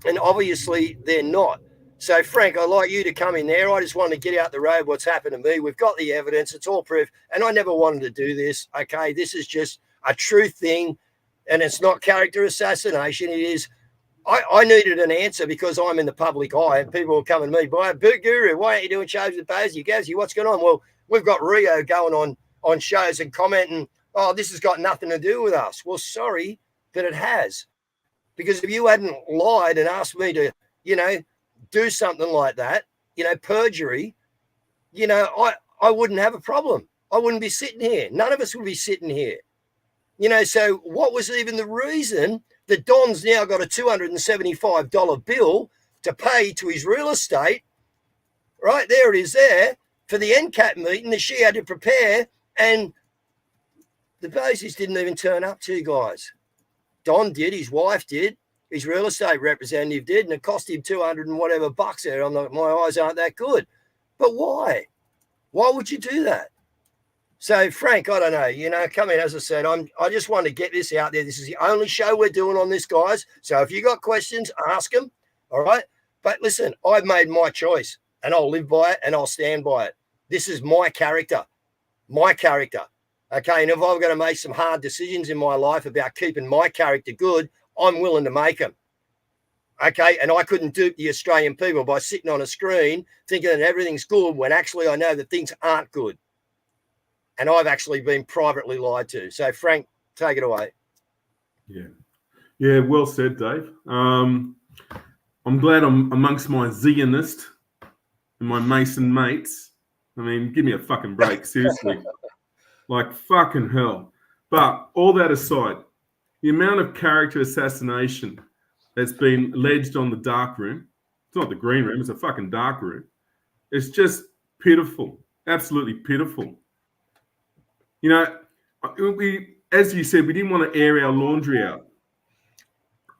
And obviously, they're not. So, Frank, I'd like you to come in there. I just want to get out the road what's happened to me. We've got the evidence. It's all proof. And I never wanted to do this, okay? This is just a true thing. And it's not character assassination. It is... I needed an answer because I'm in the public eye and people were coming to me, boy, Guru, why aren't you doing shows with Bosie, Gazzy? What's going on? Well, we've got Rio going on shows and commenting, oh, this has got nothing to do with us. Well, sorry, but it has. Because if you hadn't lied and asked me to, you know, do something like that, you know, perjury, you know, I wouldn't have a problem. I wouldn't be sitting here. None of us would be sitting here. You know, so what was even the reason that Don's now got a $275 bill to pay to his real estate? Right, there it is there for the NCAP meeting that she had to prepare, and the Bosies didn't even turn up to, guys. Don did, his wife did, his real estate representative did, and it cost him 200 and whatever bucks there. I'm like, my eyes aren't that good. But why? Why would you do that? So, Frank, I don't know, you know, come in, as I said, I just want to get this out there. This is the only show we're doing on this, guys. So if you got questions, ask them, all right? But listen, I've made my choice, and I'll live by it, and I'll stand by it. This is my character, okay? And if I've got to make some hard decisions in my life about keeping my character good, I'm willing to make them, Okay, and I couldn't dupe the Australian people by sitting on a screen thinking that everything's good when actually I know that things aren't good. And I've actually been privately lied to. So, Frank, take it away. Yeah, well said, Dave. I'm glad I'm amongst my Zionists and my Mason mates. I mean, give me a fucking break, seriously. Like, fucking hell. But all that aside, the amount of character assassination that's been alleged on the dark room, it's not the green room, it's a fucking dark room. It's just pitiful, absolutely pitiful. You know, as you said, we didn't want to air our laundry out.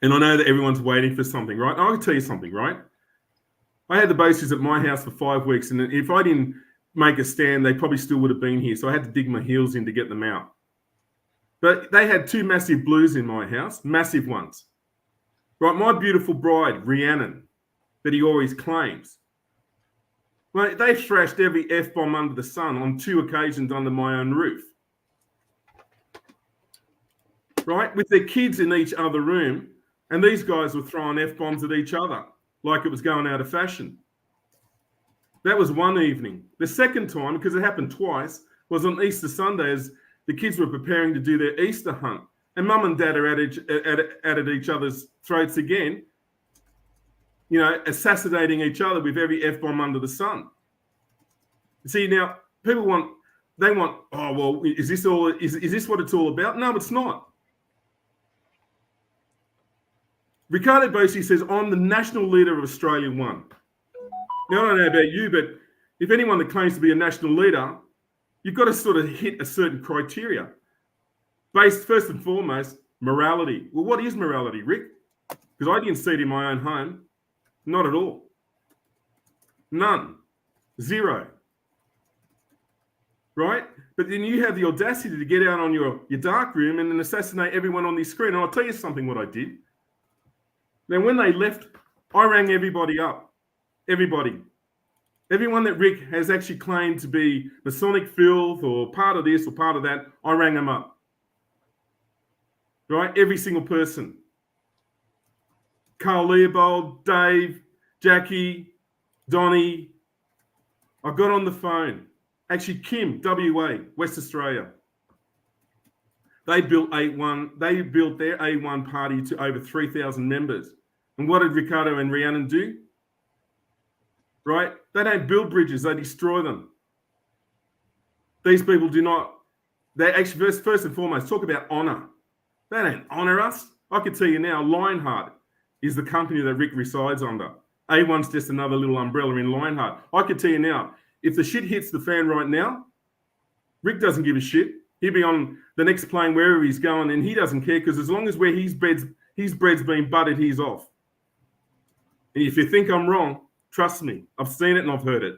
And I know that everyone's waiting for something, right? I can tell you something, right? I had the bases at my house for 5 weeks, and if I didn't make a stand, they probably still would have been here. So I had to dig my heels in to get them out. But they had 2 massive blues in my house, massive ones. Right, my beautiful bride, Rhiannon, that he always claims. Well, they've thrashed every F-bomb under the sun on 2 occasions under my own roof. Right, with their kids in each other room, and these guys were throwing F-bombs at each other like it was going out of fashion. That was one evening. The second time, because it happened twice, was on Easter Sunday as the kids were preparing to do their Easter hunt. And mum and dad are at each other's throats again, you know, assassinating each other with every F-bomb under the sun. See, now, people want, oh, well, is this what it's all about? No, it's not. Ricardo Bosi says, I'm the national leader of Australia One. Now, I don't know about you, but if anyone that claims to be a national leader, you've got to sort of hit a certain criteria. Based, first and foremost, morality. Well, what is morality, Rick? Because I didn't see it in my own home. Not at all. None. Zero. Right? But then you have the audacity to get out on your dark room and then assassinate everyone on this screen. And I'll tell you something what I did. Now, when they left, I rang everybody up. Everybody. Everyone that Rick has actually claimed to be Masonic filth or part of this or part of that, I rang them up. Right? Every single person. Carl Leopold, Dave, Jackie, Donnie. I got on the phone. Actually, Kim, WA, West Australia. They built A1. They built their A1 party to over 3,000 members. And what did Ricardo and Rhiannon do? Right? They don't build bridges. They destroy them. These people do not. They actually, first and foremost, talk about honour. They don't honour us. I can tell you now, Lionheart is the company that Rick resides under. A1's just another little umbrella in Lionheart. I can tell you now, if the shit hits the fan right now, Rick doesn't give a shit. He'll be on the next plane wherever he's going, and he doesn't care because as long as where his bread's being buttered, he's off. And if you think I'm wrong, trust me, I've seen it and I've heard it.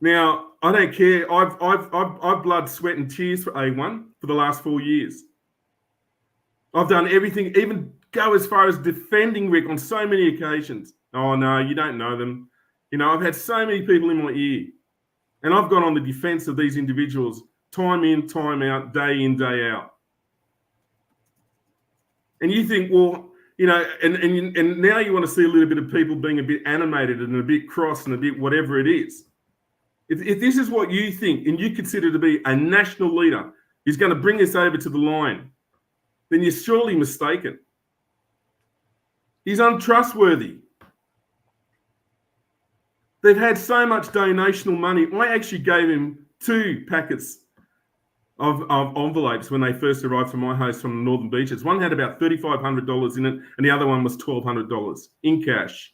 Now, I don't care. I've blood, sweat, and tears for A1 for the last 4 years. I've done everything, even go as far as defending Rick on so many occasions. Oh, no, you don't know them. You know, I've had so many people in my ear. And I've gone on the defense of these individuals time in, time out, day in, day out. And you think, well, you know, and now you want to see a little bit of people being a bit animated and a bit cross and a bit whatever it is. If this is what you think and you consider to be a national leader who's going to bring us over to the line, then you're surely mistaken. He's untrustworthy. They've had so much donational money. I actually gave him 2 packets of envelopes when they first arrived from my house from the Northern Beaches. One had about $3,500 in it, and the other one was $1,200 in cash.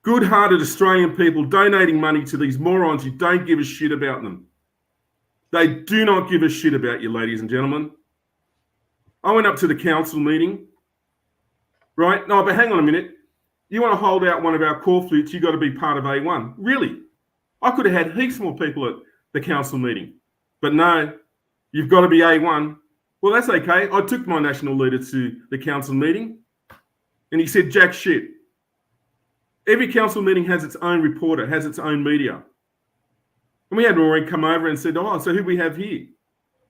Good-hearted Australian people donating money to these morons who don't give a shit about them. They do not give a shit about you, ladies and gentlemen. I went up to the council meeting, right? No, but hang on a minute. You want to hold out one of our core flutes, you got to be part of A1. Really? I could have had heaps more people at the council meeting. But no, you've got to be A1. Well, that's okay. I took my national leader to the council meeting and he said, jack shit. Every council meeting has its own reporter, has its own media. And we had Maureen come over and said, oh, so who do we have here?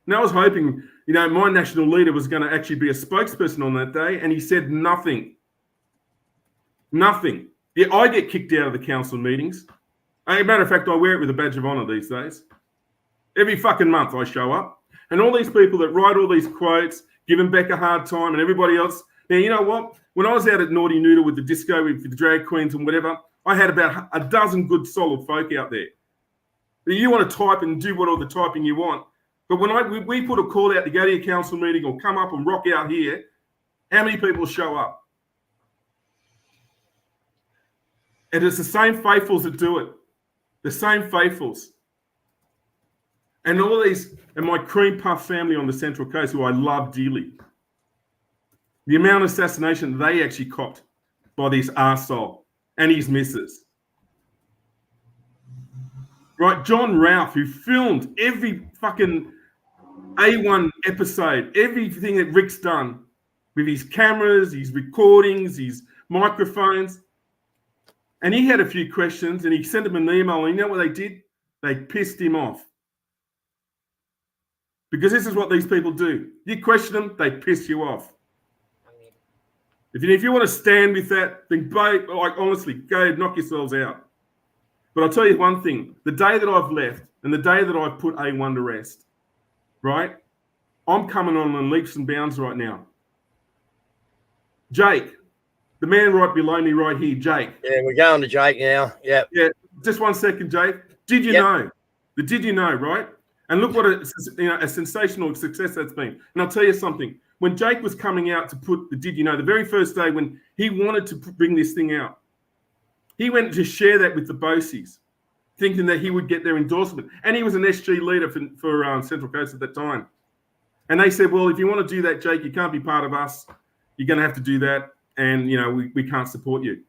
And I was hoping, my national leader was going to actually be a spokesperson on that day, and he said nothing. Nothing. Yeah, I get kicked out of the council meetings. As a matter of fact, I wear it with a badge of honour these days. Every fucking month I show up. And all these people that write all these quotes, giving Beck a hard time and everybody else. Now, you know what? When I was out at Naughty Noodle with the disco, with the drag queens and whatever, I had about a dozen good solid folk out there. You want to type and do what all the typing you want. But when we put a call out to go to your council meeting or come up and rock out here, how many people show up? And it's the same faithfuls that do it. The same faithfuls. And all these, and my cream puff family on the Central Coast, who I love dearly. The amount of assassination they actually copped by this arsehole and his missus. Right, John Ralph, who filmed every fucking A1 episode, everything that Rick's done with his cameras, his recordings, his microphones. And he had a few questions and he sent him an email. And you know what they did? They pissed him off. Because this is what these people do. You question them, they piss you off. If you want to stand with that, then honestly, go knock yourselves out. But I'll tell you one thing. The day that I've left and the day that I've put A1 to rest, right, I'm coming on leaps and bounds right now. Jake, the man right below me right here, Jake. Yeah, we're going to Jake now. Yeah. Yeah, just 1 second, Jake. Did you know? Did you know, right? And look what a sensational success that's been. And I'll tell you something. When Jake was coming out to put the Did You Know, the very first day when he wanted to bring this thing out, he went to share that with the Bosies, thinking that he would get their endorsement. And he was an SG leader for Central Coast at that time. And they said, well, if you want to do that, Jake, you can't be part of us. You're going to have to do that. And, we can't support you.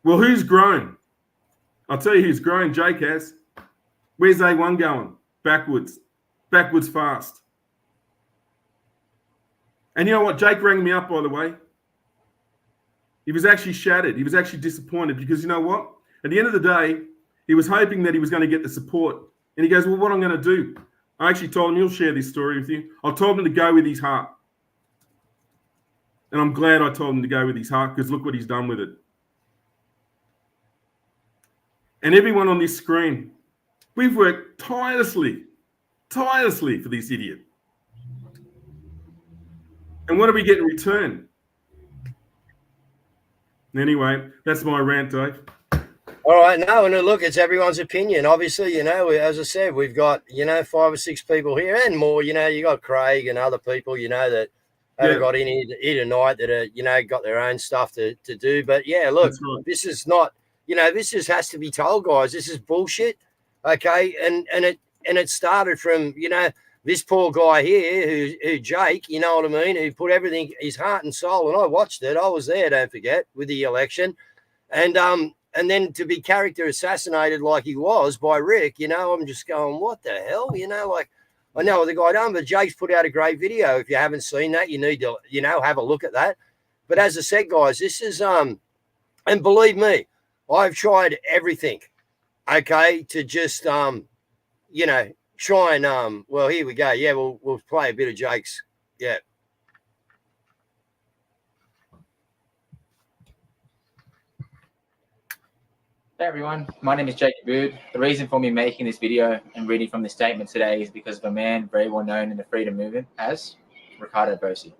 Well, who's grown? I'll tell you who's grown. Jake has. Where's A1 going? Backwards fast. And you know what? Jake rang me up, by the way. He was actually shattered. He was actually disappointed because you know what? At the end of the day, he was hoping that he was going to get the support. And he goes, well, what I'm going to do? I actually told him, he'll share this story with you. I told him to go with his heart. And I'm glad I told him to go with his heart because look what he's done with it. And everyone on this screen, we've worked tirelessly for this idiot. And what do we get in return? Anyway, that's my rant, Dave. All right, no, and look, it's everyone's opinion. Obviously, as I said, we've got, 5 or 6 people here and more, you got Craig and other people, that haven't got in here tonight that are, got their own stuff to do. But yeah, look, right. This is not, this just has to be told, guys. This is bullshit. Okay. And it started from, this poor guy here who Jake, you know what I mean, who put everything, his heart and soul, and I watched it. I was there, don't forget, with the election. And then to be character assassinated like he was by Rick, I'm just going, what the hell? I know what the guy done, but Jake's put out a great video. If you haven't seen that, you need to, have a look at that. But as I said, guys, this is, and believe me, I've tried everything, okay, to just, try and well, here we go. Yeah, we'll play a bit of Jake's. Yeah. Hey everyone, my name is Jake Bood. The reason for me making this video and reading from this statement today is because of a man very well known in the freedom movement as Ricardo Bossi.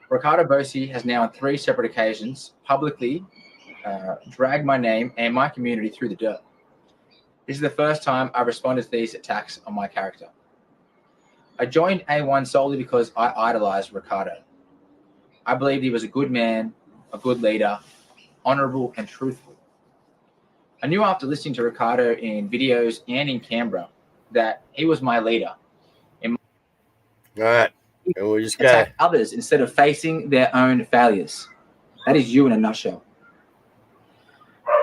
Ricardo Bossi has now on 3 separate occasions publicly dragged my name and my community through the dirt. This is the first time I've responded to these attacks on my character. I joined A1 solely because I idolized Ricardo. I believed he was a good man, a good leader, honorable and truthful. I knew after listening to Ricardo in videos and in Canberra that he was my leader. All right. And we'll just attack others instead of facing their own failures. That is you in a nutshell.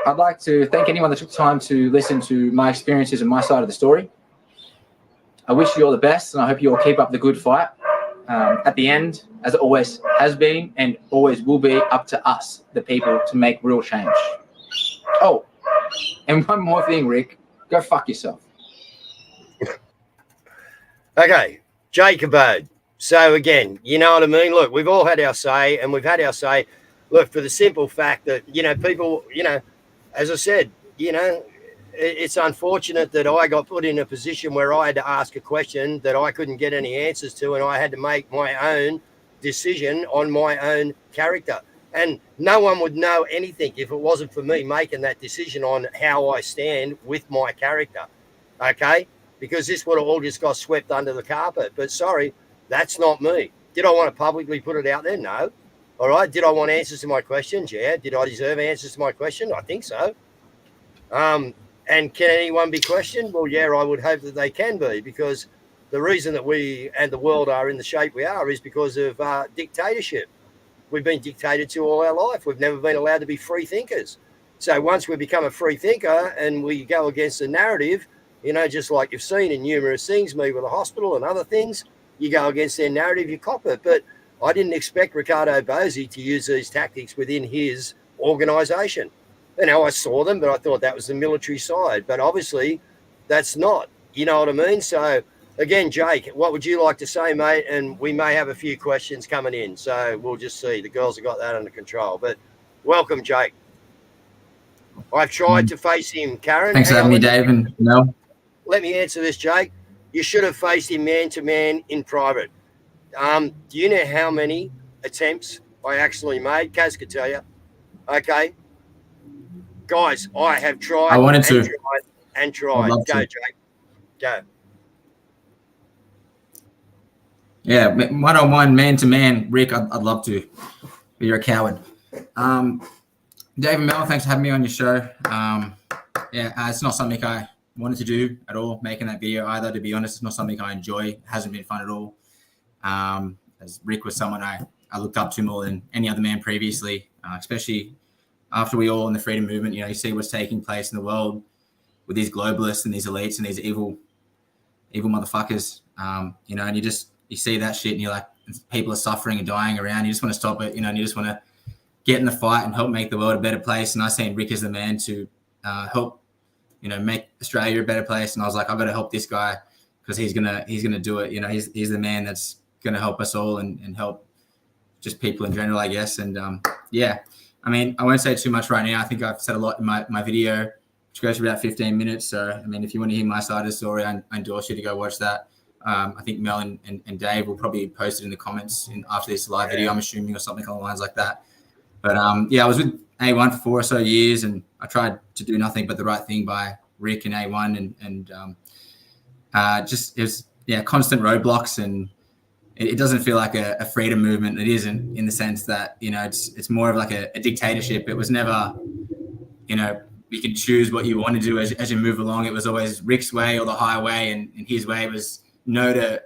I'd like to thank anyone that took time to listen to my experiences and my side of the story. I wish you all the best, and I hope you all keep up the good fight. At the end, as it always has been and always will be, up to us, the people, to make real change. Oh, and one more thing, Rick. Go fuck yourself. Okay, Jacob Ode. So again, you know what I mean? Look, we've all had our say, and we've had our say. Look, for the simple fact that, people, as I said, it's unfortunate that I got put in a position where I had to ask a question that I couldn't get any answers to, and I had to make my own decision on my own character. And no one would know anything if it wasn't for me making that decision on how I stand with my character. Okay? Because this would have all just got swept under the carpet. But sorry, that's not me. Did I want to publicly put it out there? No. All right. Did I want answers to my questions? Yeah. Did I deserve answers to my question? I think so. And can anyone be questioned? Well, yeah, I would hope that they can be, because the reason that we and the world are in the shape we are is because of dictatorship. We've been dictated to all our life. We've never been allowed to be free thinkers. So once we become a free thinker and we go against the narrative, just like you've seen in numerous things, me with the hospital and other things, you go against their narrative, you cop it. But I didn't expect Ricardo Bosi to use these tactics within his organisation. I saw them, but I thought that was the military side. But obviously, that's not. You know what I mean? So, again, Jake, what would you like to say, mate? And we may have a few questions coming in, so we'll just see. The girls have got that under control. But welcome, Jake. I've tried to face him, Karen. Thanks for having me, Dave and Mel. Let me answer this, Jake. You should have faced him man-to-man in private. Do you know how many attempts I actually made? Cazz could tell you. Okay. Guys, I have tried. I wanted to. Tried. Go, Jake. Go. Yeah, one-on-one, man-to-man, Rick, I'd love to. But you're a coward. Dave and Mel, thanks for having me on your show. It's not something I wanted to do at all, making that video either, to be honest. It's not something I enjoy. It hasn't been fun at all. As Rick was someone I looked up to more than any other man previously, especially after we all in the freedom movement, you see what's taking place in the world with these globalists and these elites and these evil motherfuckers, and you see that shit and you're like, people are suffering and dying around. You just want to stop it, and you just want to get in the fight and help make the world a better place. And I seen Rick as the man to help, make Australia a better place. And I was like, I've got to help this guy because he's gonna do it. He's the man that's gonna help us all and help just people in general, I guess. And I won't say too much right now. I think I've said a lot in my video, which goes for about 15 minutes. So, if you want to hear my side of the story, I endorse you to go watch that. I think Mel and Dave will probably post it in the comments after this live video, I'm assuming, or something along the lines like that. But I was with A1 for 4 or so years, and I tried to do nothing but the right thing by Rick and A1, and it was constant roadblocks, and it doesn't feel like a freedom movement. It isn't, in the sense that it's more of like a dictatorship. It was never, you could choose what you want to do as you move along. It was always Rick's way or the highway, and his way was no to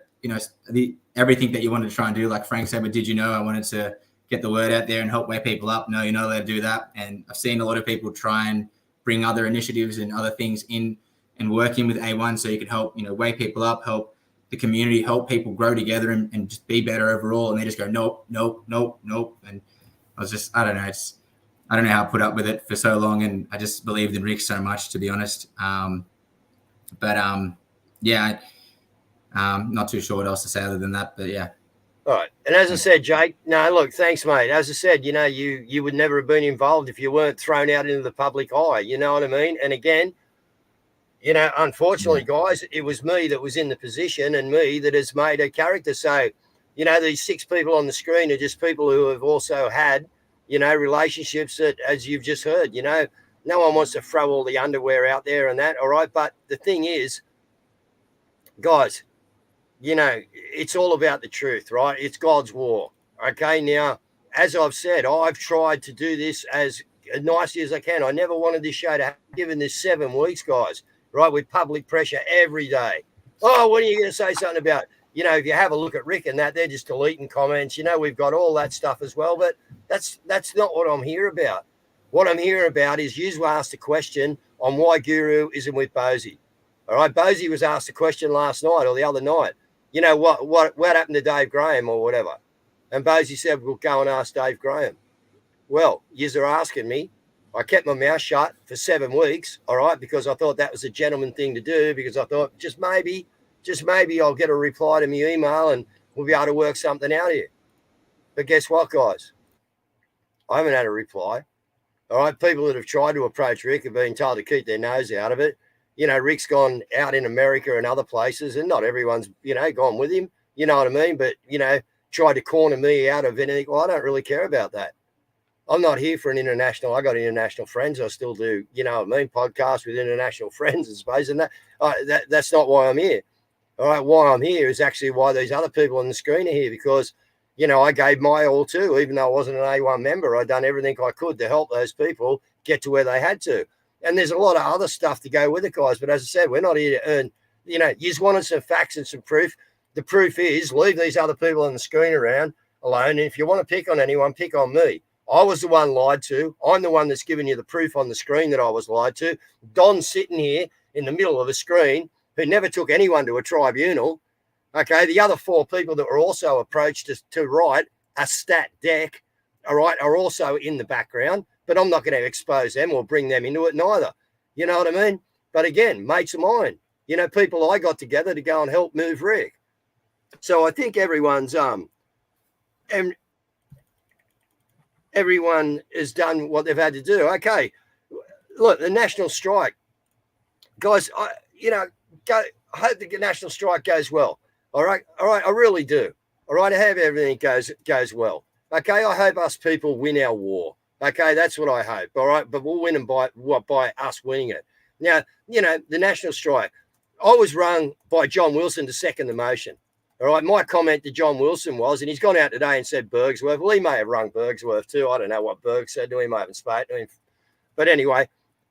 everything that you wanted to try and do. Like Frank said, but did you know I wanted to get the word out there and help wake people up? No, you're not allowed to do that. And I've seen a lot of people try and bring other initiatives and other things in and working with A1 so you can help, wake people up, help the community, help people grow together and just be better overall. And they just go, nope. And I was just, I don't know. I don't know how I put up with it for so long. And I just believed in Rick so much, to be honest. Not too sure what else to say other than that, but yeah. All right. And as I said, Jake, no, look, thanks, mate. As I said, you would never have been involved if you weren't thrown out into the public eye. You know what I mean? And again, unfortunately, guys, it was me that was in the position and me that has made a character. So, these 6 people on the screen are just people who have also had, relationships that, as you've just heard, no one wants to throw all the underwear out there and that. All right. But the thing is, guys, it's all about the truth, right? It's God's war. Okay. Now, as I've said, I've tried to do this as nicely as I can. I never wanted this show to have given this 7 weeks, guys, right? With public pressure every day. Oh, what are you going to say something about? If you have a look at Rick and that, they're just deleting comments. We've got all that stuff as well, but that's not what I'm here about. What I'm here about is you asked a question on why Guru isn't with Bosi. All right, Bosi was asked a question last night or the other night. What happened to Dave Graham or whatever? And Bosi said, well, go and ask Dave Graham. Well, yous are asking me. I kept my mouth shut for 7 weeks, all right, because I thought that was a gentleman thing to do, because I thought just maybe just maybe I'll get a reply to my email and we'll be able to work something out here. But guess what, guys? I haven't had a reply. All right, people that have tried to approach Rick have been told to keep their nose out of it. You know, Rick's gone out in America and other places, and not everyone's, you know, gone with him. You know what I mean? But, you know, tried to corner me out of anything. Well, I don't really care about that. I'm not here for an international. I got international friends. I still do, you know what I mean, podcasts with international friends, I suppose. And that's not why I'm here. All right, why I'm here is actually why these other people on the screen are here, because, you know, I gave my all too, even though I wasn't an A1 member. I'd done everything I could to help those people get to where they had to. And there's a lot of other stuff to go with it, guys. But as I said, we're not here to earn, you know, you just wanted some facts and some proof. The proof is leave these other people on the screen around alone. And if you want to pick on anyone, pick on me. I was the one lied to. I'm the one that's giving you the proof on the screen that I was lied to. Don's sitting here in the middle of a screen who never took anyone to a tribunal. Okay, the other 4 people that were also approached to write a stat deck, all right, are also in the background, but I'm not going to expose them or bring them into it neither. You know what I mean? But again, mates of mine, you know, people I got together to go and help move Rick. So I think everyone's and everyone has done what they've had to do. Okay, look, the national strike, guys. I hope the national strike goes well. All right, I really do. All right, I hope everything goes well. Okay, I hope us people win our war. Okay, that's what I hope. All right, but we'll win them by us winning it. Now, you know, the national strike. I was rung by John Wilson to second the motion. All right, my comment to John Wilson was, and he's gone out today and said Bergsworth. Well, he may have rung Bergsworth too. I don't know what Berg said to him. I haven't spoken to him. But anyway,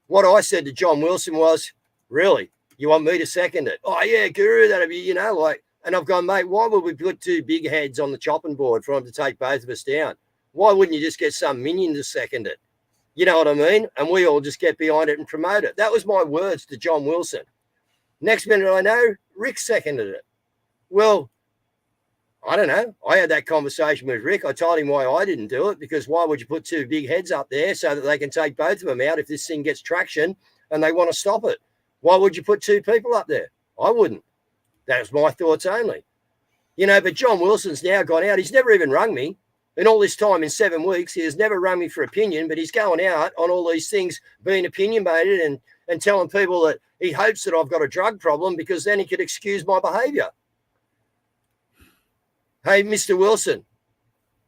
what I said to John Wilson was, really, you want me to second it? Oh, yeah, Guru, that'd be, you know, like, and I've gone, mate, why would we put 2 big heads on the chopping board for him to take both of us down? Why wouldn't you just get some minion to second it? You know what I mean? And we all just get behind it and promote it. That was my words to John Wilson. Next minute I know, Rick seconded it. Well, I don't know. I had that conversation with Rick. I told him why I didn't do it, because why would you put 2 big heads up there so that they can take both of them out if this thing gets traction and they want to stop it? Why would you put 2 people up there? I wouldn't. That was my thoughts only. You know, but John Wilson's now gone out. He's never even rung me. In all this time, in 7 weeks, he has never rung me for opinion, but he's going out on all these things, being opinionated and telling people that he hopes that I've got a drug problem because then he could excuse my behaviour. Hey, Mr. Wilson,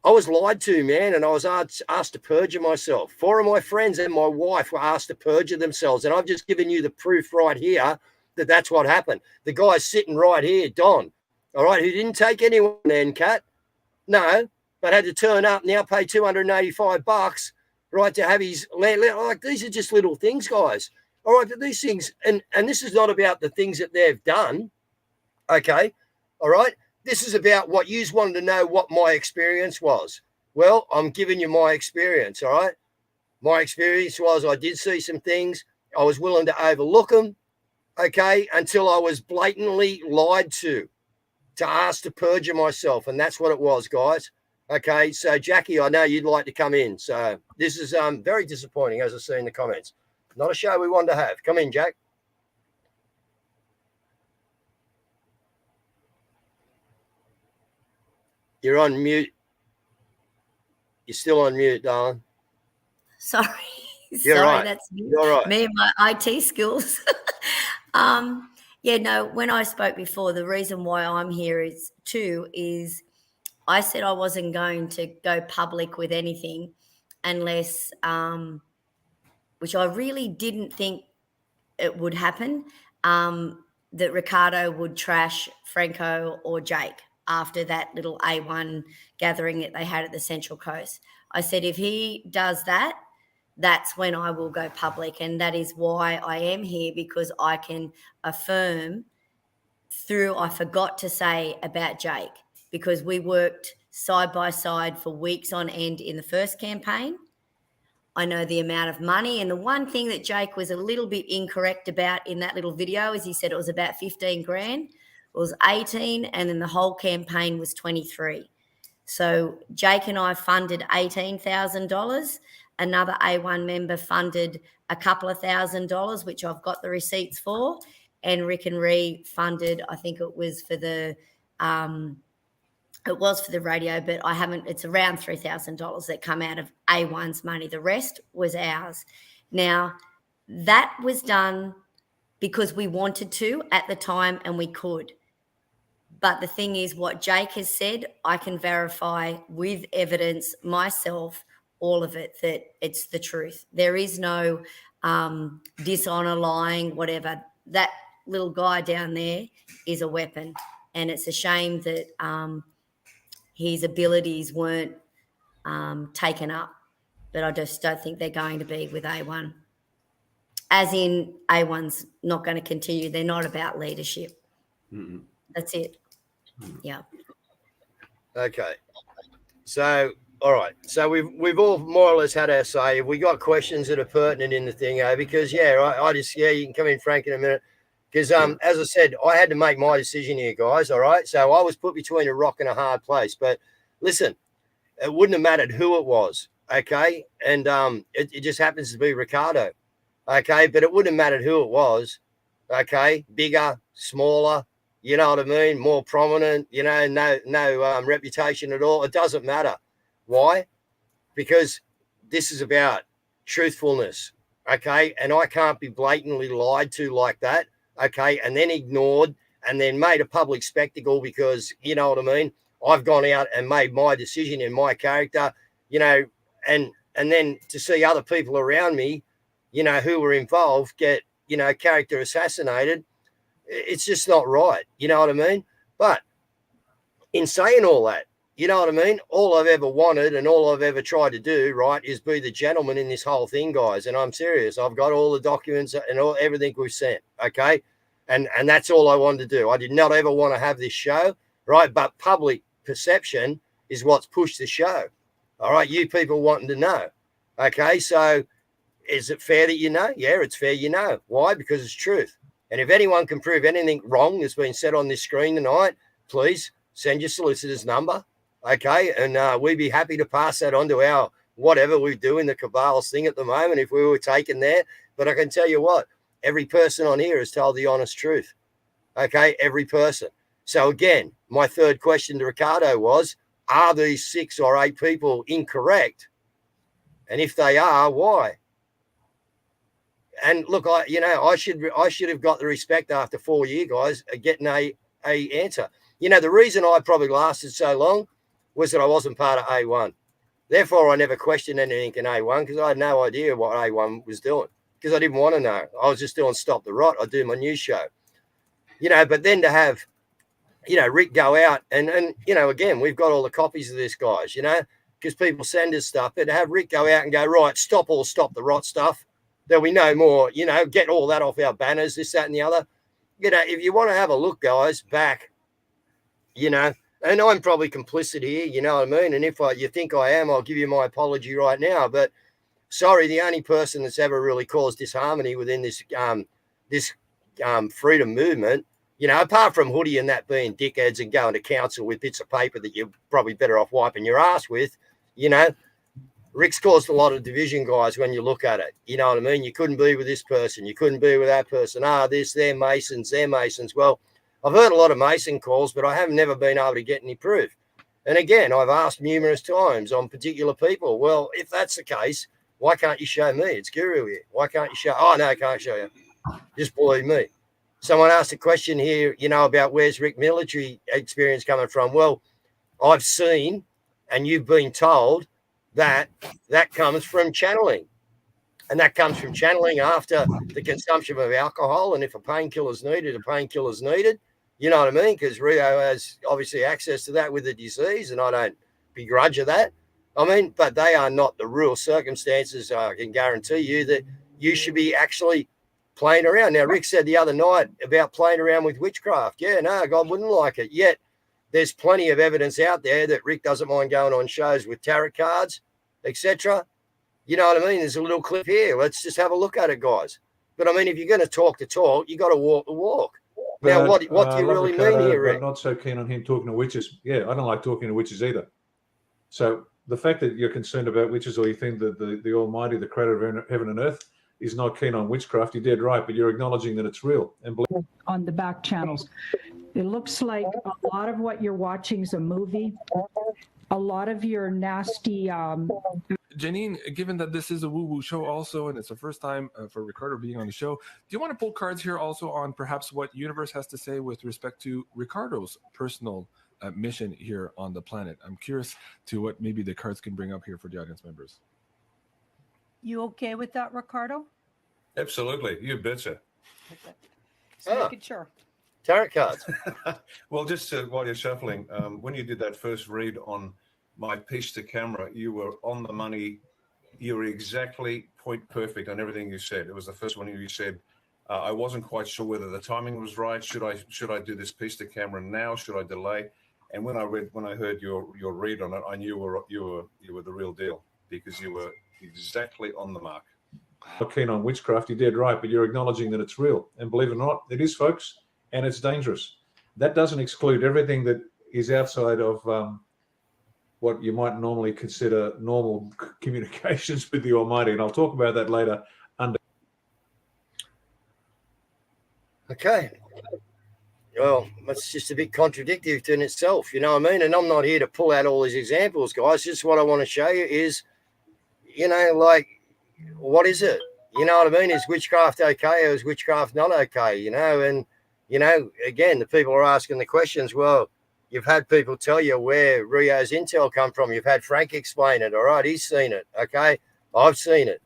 I was lied to, man, and I was asked to perjure myself. 4 of my friends and my wife were asked to perjure themselves, and I've just given you the proof right here that that's what happened. The guy's sitting right here, Don, all right, who didn't take anyone in, Cat, no, but had to turn up, now pay $285, right, to have his land. Like, these are just little things, guys. All right, but these things, and this is not about the things that they've done, okay, all right? This is about what you wanted to know what my experience was. Well, I'm giving you my experience, all right? My experience was I did see some things. I was willing to overlook them, okay, until I was blatantly lied to ask to perjure myself, and that's what it was, guys. Okay, so Jackie, I know you'd like to come in. So this is very disappointing, as I see in the comments. Not a show we wanted to have. Come in, Jack. You're on mute. You're still on mute, darling. Sorry. You're Sorry, right. that's me. You're right. Me and my IT skills. Yeah, no, when I spoke before, the reason why I'm here is I said I wasn't going to go public with anything unless, which I really didn't think it would happen, that Ricardo would trash Franco or Jake after that little A1 gathering that they had at the Central Coast. I said, if he does that, that's when I will go public. And that is why I am here, because I can affirm through, I forgot to say about Jake, because we worked side by side for weeks on end in the first campaign. I know the amount of money. And the one thing that Jake was a little bit incorrect about in that little video is he said it was about 15 grand. It was 18, and then the whole campaign was 23. So Jake and I funded $18,000. Another A1 member funded a couple of $1,000s, which I've got the receipts for. and Rick and Ree funded, I think it was for the radio, but I haven't, it's around $3,000 that come out of A1's money. The rest was ours. Now, that was done because we wanted to at the time and we could. But the thing is, what Jake has said, I can verify with evidence myself, all of it, that it's the truth. There is no dishonor, lying, whatever. That little guy down there is a weapon. And it's a shame that his abilities weren't taken up. But I just don't think they're going to be with A1. As in, A1's not going to continue. They're not about leadership. Mm-mm. That's it. Yeah. Okay. So, all right. So we've all more or less had our say. We got questions that are pertinent in the thing, because I just you can come in, Frank, in a minute. Because as I said, I had to make my decision here, guys. All right. So I was put between a rock and a hard place. But listen, it wouldn't have mattered who it was. Okay. And it just happens to be Ricardo. Okay. But it wouldn't have mattered who it was. Okay. Bigger, smaller. You know what I mean? More prominent, no reputation at all. It doesn't matter. Why? Because this is about truthfulness, okay? And I can't be blatantly lied to like that, okay? And then ignored and then made a public spectacle because, you know what I mean? I've gone out and made my decision in my character, and then to see other people around me, who were involved get, character assassinated. It's just not right. You know what I mean? But in saying all that, you know what I mean? All I've ever wanted and all I've ever tried to do, right, is be the gentleman in this whole thing, guys. And I'm serious. I've got all the documents and everything we've sent, okay? And that's all I wanted to do. I did not ever want to have this show, right? But public perception is what's pushed the show. All right, you people wanting to know. Okay, so is it fair that you know? Yeah, it's fair you know. Why? Because it's truth. And if anyone can prove anything wrong that's been said on this screen tonight, please send your solicitor's number, okay? And we'd be happy to pass that on to our whatever we do in the Cabals thing at the moment if we were taken there. But I can tell you what, every person on here has told the honest truth, okay? Every person. So again, my third question to Ricardo was, are these 6 or 8 people incorrect? And if they are, why? And look, I should have got the respect after 4 years, guys, getting a answer. The reason I probably lasted so long was that I wasn't part of A1. Therefore, I never questioned anything in A1 because I had no idea what A1 was doing because I didn't want to know. I was just doing Stop the Rot. I do my news show, but then to have, Rick go out and again, we've got all the copies of this, guys, because people send us stuff, but to have Rick go out and go, right, stop the Rot stuff. There'll be no more, get all that off our banners, this, that, and the other. If you want to have a look, guys, back, and I'm probably complicit here, you know what I mean? And if you think I am, I'll give you my apology right now. But sorry, the only person that's ever really caused disharmony within this freedom movement, apart from Hoodie and that being dickheads and going to council with bits of paper that you're probably better off wiping your ass with, Rick's caused a lot of division, guys, when you look at it. You know what I mean? You couldn't be with this person. You couldn't be with that person. They're Masons, they're Masons. Well, I've heard a lot of Mason calls, but I have never been able to get any proof. And again, I've asked numerous times on particular people, well, if that's the case, why can't you show me? It's Guru here. Why can't you show? Oh, no, I can't show you. Just believe me. Someone asked a question here, about where's Rick military experience coming from? Well, I've seen, and you've been told, that comes from channeling. And that comes from channeling after the consumption of alcohol. And if a painkiller's needed, a painkiller's needed. You know what I mean? Because Rio has obviously access to that with the disease, and I don't begrudge of that. I mean, but they are not the real circumstances. I can guarantee you that you should be actually playing around. Now, Rick said the other night about playing around with witchcraft. Yeah, no, God wouldn't like it. Yet there's plenty of evidence out there that Rick doesn't mind going on shows with tarot cards, etc. You know what I mean? There's a little clip here. Let's just have a look at it, guys. But I mean, if you're going to talk the talk, you got to walk the walk. Now, what do you really mean here, Rick? I'm not so keen on him talking to witches. Yeah, I don't like talking to witches either. So the fact that you're concerned about witches, or you think that the Almighty, the creator of heaven and earth, is not keen on witchcraft, you're dead right, but you're acknowledging that it's real. And on the back channels, it looks like a lot of what you're watching is a movie. A lot of your nasty. Janine, given that this is a woo-woo show also, and it's the first time for Ricardo being on the show, do you want to pull cards here also on perhaps what Universe has to say with respect to Ricardo's personal mission here on the planet? I'm curious to what maybe the cards can bring up here for the audience members. You okay with that, Ricardo? absolutely, you betcha. Just making sure. Tarot cards. Well, just while you're shuffling, when you did that first read on my piece to camera, you were on the money. You were exactly point perfect on everything you said. It was the first one you said, I wasn't quite sure whether the timing was right. Should I do this piece to camera now? Should I delay? And when I heard your read on it, I knew you were the real deal, because you were exactly on the mark. Not keen on witchcraft, you're dead right, but you're acknowledging that it's real. And believe it or not, it is, folks, and it's dangerous. That doesn't exclude everything that is outside of what you might normally consider normal communications with the Almighty. And I'll talk about that later. Okay. Well, that's just a bit contradictory in itself, you know what I mean? And I'm not here to pull out all these examples, guys. Just what I want to show you is, you know, like, what is it? You know what I mean? Is witchcraft okay or is witchcraft not okay? You know, and, you know, again, the people are asking the questions. Well, you've had people tell you where Rio's intel come from. You've had Frank explain it. All right, he's seen it. Okay, I've seen it.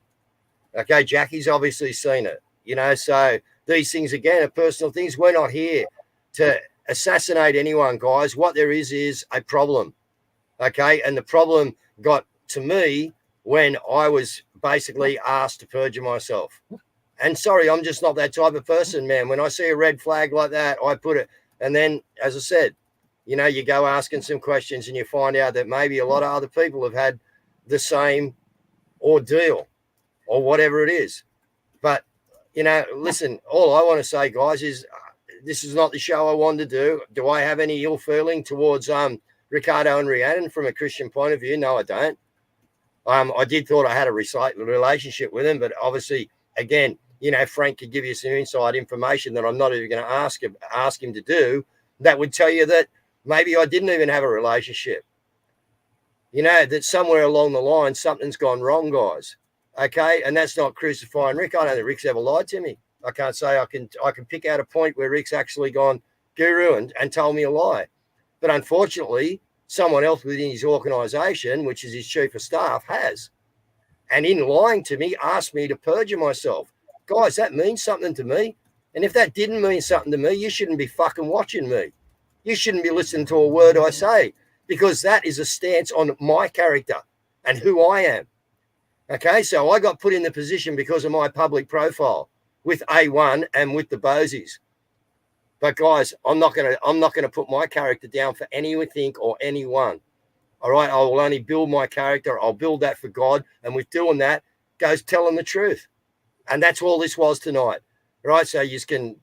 Okay, Jackie's obviously seen it. You know, so these things, again, are personal things. We're not here to assassinate anyone, guys. What there is a problem. Okay, and the problem got to me when I was basically asked to perjure myself. And sorry, I'm just not that type of person, man. When I see a red flag like that, I put it. And then, as I said, you know, you go asking some questions and you find out that maybe a lot of other people have had the same ordeal or whatever it is. But, you know, listen, all I want to say, guys, is this is not the show I wanted to do. Do I have any ill feeling towards Ricardo and Rhiannon from a Christian point of view? No, I don't. I did thought I had a relationship with him, but obviously, again, you know, Frank could give you some inside information that I'm not even going to ask him to do. That would tell you that maybe I didn't even have a relationship. You know, that somewhere along the line, something's gone wrong, guys. Okay, and that's not crucifying Rick. I don't think Rick's ever lied to me. I can't say I can pick out a point where Rick's actually gone guru and told me a lie. But unfortunately, someone else within his organisation, which is his chief of staff, has. And in lying to me, asked me to perjure myself. Guys, that means something to me. And if that didn't mean something to me, you shouldn't be fucking watching me. You shouldn't be listening to a word I say, because that is a stance on my character and who I am. Okay, so I got put in the position because of my public profile with A1 and with the Bosies. But guys, I'm not gonna put my character down for anything or anyone. All right, I will only build my character. I'll build that for God, and with doing that, goes telling the truth, and that's all this was tonight. Right, so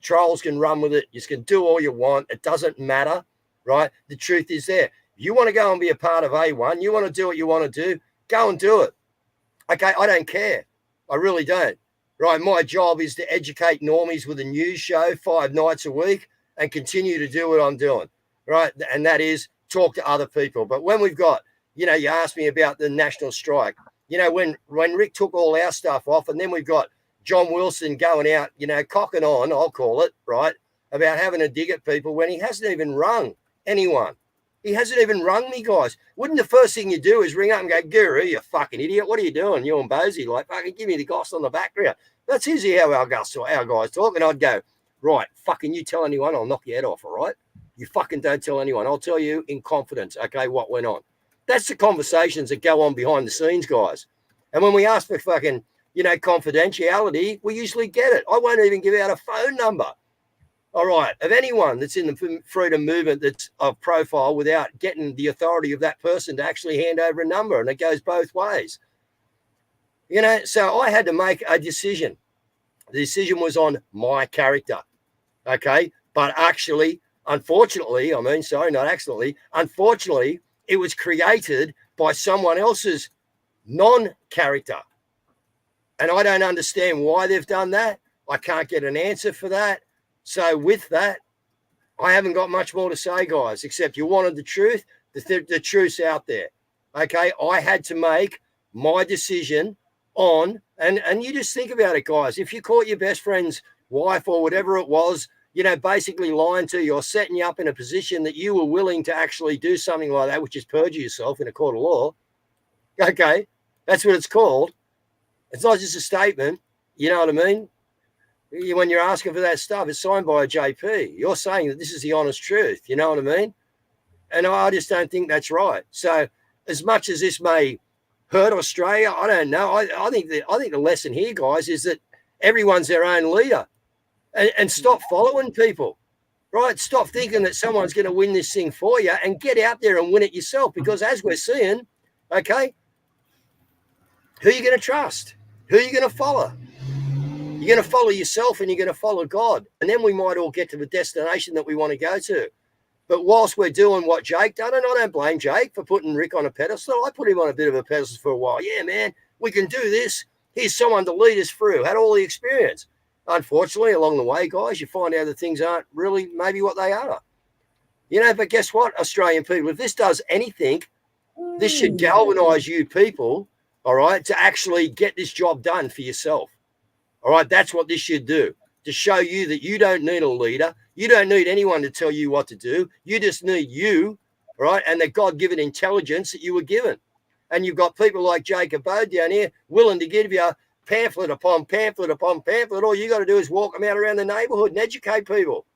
trolls can run with it. You can do all you want. It doesn't matter, right? The truth is there. You want to go and be a part of A1. You want to do what you want to do. Go and do it. Okay, I don't care. I really don't. Right, my job is to educate normies with a news show 5 nights a week and continue to do what I'm doing, right? And that is talk to other people. But when we've got, you know, you asked me about the national strike. You know, when Rick took all our stuff off, and then we've got John Wilson going out, you know, cocking on, I'll call it, right, about having a dig at people when he hasn't even rung anyone. He hasn't even rung me, guys. Wouldn't the first thing you do is ring up and go, Guru, you fucking idiot, what are you doing? You and Bosie, like, fucking give me the goss on the background. That's usually how our guys talk. And I'd go, right, fucking you tell anyone, I'll knock your head off, all right? You fucking don't tell anyone. I'll tell you in confidence, okay, what went on. That's the conversations that go on behind the scenes, guys. And when we ask for fucking, you know, confidentiality, we usually get it. I won't even give out a phone number, all right, of anyone that's in the freedom movement that's of profile without getting the authority of that person to actually hand over a number. And it goes both ways. You know, so I had to make a decision. The decision was on my character, okay? But actually, unfortunately, unfortunately, it was created by someone else's non-character. And I don't understand why they've done that. I can't get an answer for that. So with that, I haven't got much more to say, guys, except you wanted the truth. The truth's out there. Okay, I had to make my decision on, and you just think about it, guys. If you caught your best friend's wife or whatever it was, you know, basically lying to you or setting you up in a position that you were willing to actually do something like that, which is perjure yourself in a court of law. Okay, that's what it's called. It's not just a statement. You know what I mean? When you're asking for that stuff, it's signed by a JP. You're saying that this is the honest truth. You know what I mean? And I just don't think that's right. So as much as this may hurt Australia, I don't know. I think the lesson here, guys, is that everyone's their own leader. And stop following people, right? Stop thinking that someone's going to win this thing for you, and get out there and win it yourself. Because as we're seeing, okay, who are you going to trust? Who are you going to follow? You're going to follow yourself, and you're going to follow God. And then we might all get to the destination that we want to go to. But whilst we're doing what Jake done, and I don't blame Jake for putting Rick on a pedestal. I put him on a bit of a pedestal for a while. Yeah, man, we can do this. Here's someone to lead us through. Had all the experience. Unfortunately, along the way, guys, you find out that things aren't really maybe what they are. You know, but guess what, Australian people? If this does anything, this should galvanise you people, all right, to actually get this job done for yourself. All right, that's what this should do, to show you that you don't need a leader. You don't need anyone to tell you what to do. You just need you, right, and the God-given intelligence that you were given. And you've got people like Jacob Bode down here willing to give you pamphlet upon pamphlet upon pamphlet. All you got to do is walk them out around the neighbourhood and educate people.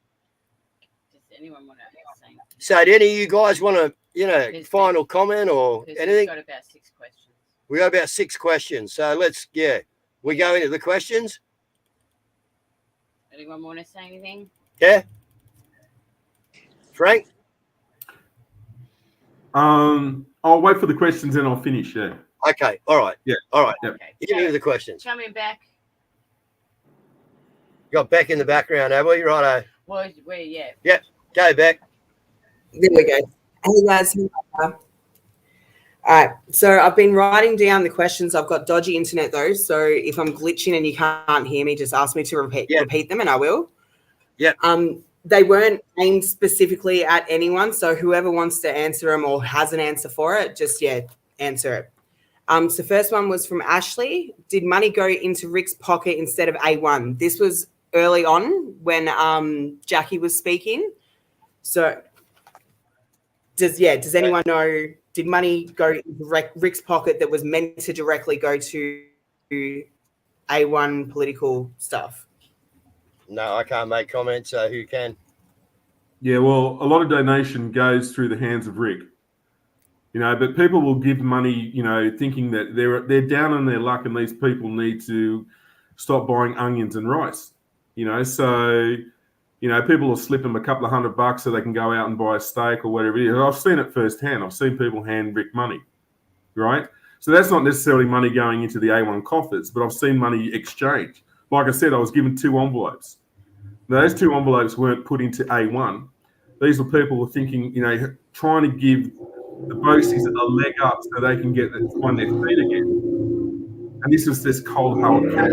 Does anyone want to say? So, do any of you guys want to, you know, final comment or anything? We've got about 6 questions. We got about 6 questions. So let's, we go into the questions. Anyone want to say anything? Yeah. Frank? I'll wait for the questions and I'll finish. Yeah. Okay. All right. Yeah. All right. Yeah. Okay. Give me the questions. Coming back. Got Beck in the background, have we? Righto. Well, yeah. Yep. Go, Beck. There we go. Hey, guys. All right. So I've been writing down the questions. I've got dodgy internet, though. So if I'm glitching and you can't hear me, just ask me to repeat them and I will. Yeah. They weren't aimed specifically at anyone. So whoever wants to answer them or has an answer for it, just, answer it. So first one was from Ashley. Did money go into Rick's pocket instead of A1? This was early on when Jackie was speaking. So does anyone know, did money go into Rick's pocket that was meant to directly go to A1 political stuff? No, I can't make comments. So who can? Yeah, well, a lot of donation goes through the hands of Rick. You know, but people will give money, you know, thinking that they're down on their luck and these people need to stop buying onions and rice. You know, so, you know, people will slip them a couple of $100 so they can go out and buy a steak or whatever it is. I've seen it firsthand. I've seen people hand Rick money, right? So that's not necessarily money going into the A1 coffers, but I've seen money exchanged. Like I said, I was given 2 envelopes. Those 2 envelopes weren't put into A1. These were people who were thinking, you know, trying to give the Bosies a leg up so they can get on their feet again. And this was this cold hard cash.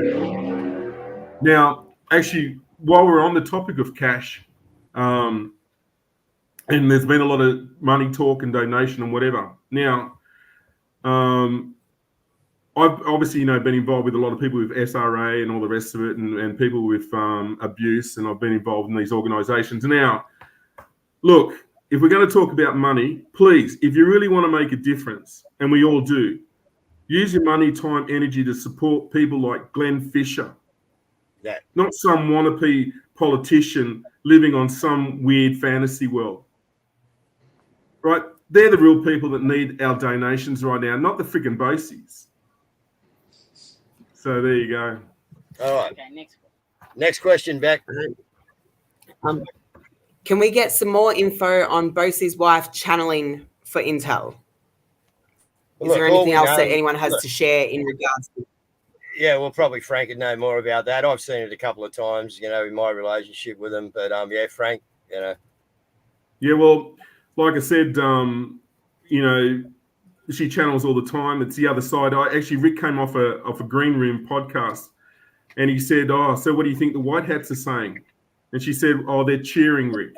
Now, actually, while we're on the topic of cash, and there's been a lot of money talk and donation and whatever. Now, I've obviously, you know, been involved with a lot of people with SRA and all the rest of it, and people with abuse, and I've been involved in these organisations. Now, look, if we're going to talk about money, please, if you really want to make a difference, and we all do, use your money, time, energy to support people like Glenn Fisher. Yeah. Not some wannabe politician living on some weird fantasy world. Right? They're the real people that need our donations right now, not the freaking Bosies. So there you go. All right. Okay, next question, Beck. Can we get some more info on Bosie's wife channeling for intel? Is there anything else that anyone has to share in regards to? Yeah, well, probably Frank would know more about that. I've seen it a couple of times, you know, in my relationship with him. But yeah, Frank, you know. Yeah, well, like I said, you know, she channels all the time. It's the other side. Rick came off a Green Room podcast, and he said, "Oh, so what do you think the White Hats are saying?" And she said, "Oh, they're cheering Rick."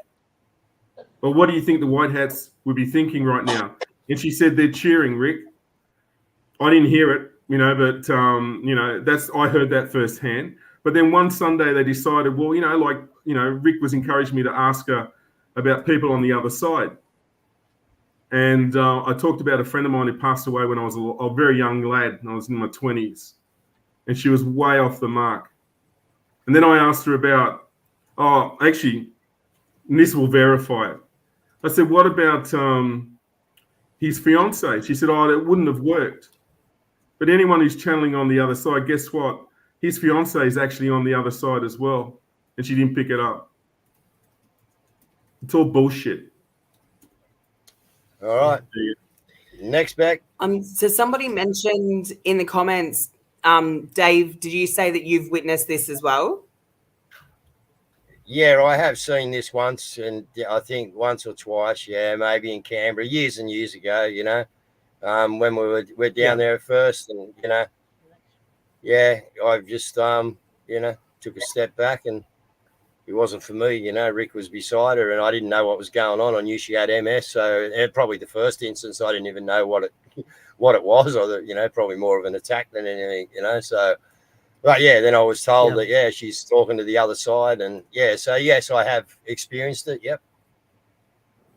Well, what do you think the White Hats would be thinking right now? And she said, "They're cheering Rick." I didn't hear it, but I heard that firsthand. But then one Sunday they decided, well, Rick was encouraging me to ask her about people on the other side. And I talked about a friend of mine who passed away when I was a very young lad, and I was in my 20s. And she was way off the mark. And then I asked her about, and this will verify it. I said, what about his fiance? She said, it wouldn't have worked. But anyone who's channeling on the other side, guess what? His fiance is actually on the other side as well. And she didn't pick it up. It's all bullshit. All right. Next, Beck. So somebody mentioned in the comments, Dave, did you say that you've witnessed this as well? Yeah, I have seen this once, and I think once or twice. Yeah, maybe in Canberra, years and years ago. When we're down there at first, and I've just took a step back, and it wasn't for me. Rick was beside her, and I didn't know what was going on. I knew she had MS, so probably the first instance I didn't even know what it was, or probably more of an attack than anything. So. But then I was told that she's talking to the other side, and so yes, I have experienced it. Yep.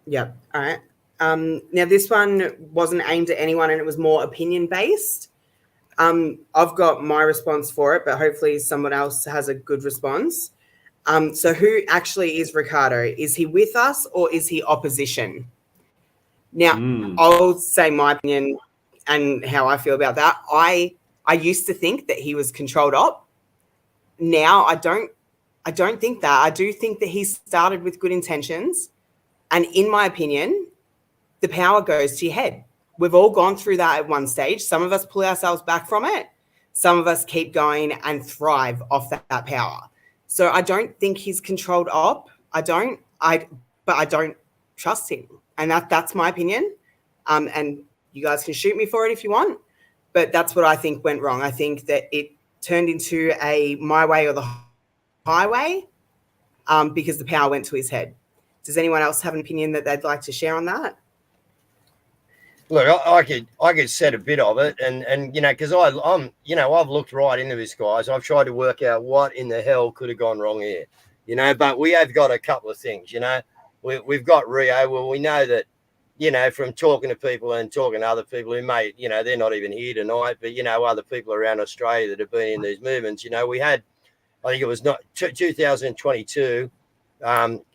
Yep. All right. Now this one wasn't aimed at anyone, and it was more opinion based. I've got my response for it, but hopefully someone else has a good response. So who actually is Ricardo? Is he with us or is he opposition? Now, I'll say my opinion and how I feel about that. I used to think that he was controlled op. Now I don't think that. I do think that he started with good intentions. And in my opinion, the power goes to your head. We've all gone through that at one stage. Some of us pull ourselves back from it. Some of us keep going and thrive off that power. So I don't think he's controlled op. But I don't trust him. And that's my opinion. And you guys can shoot me for it if you want. But that's what I think went wrong. I think that it turned into a my way or the highway because the power went to his head. Does anyone else have an opinion that they'd like to share on that? Look, I could set a bit of it, and because I've looked right into this, guys. I've tried to work out what in the hell could have gone wrong here, But we have got a couple of things, We've got Rio. Well, we know that. From talking to people and talking to other people who may, they're not even here tonight, but, other people around Australia that have been in these movements, we had, I think it was 2022,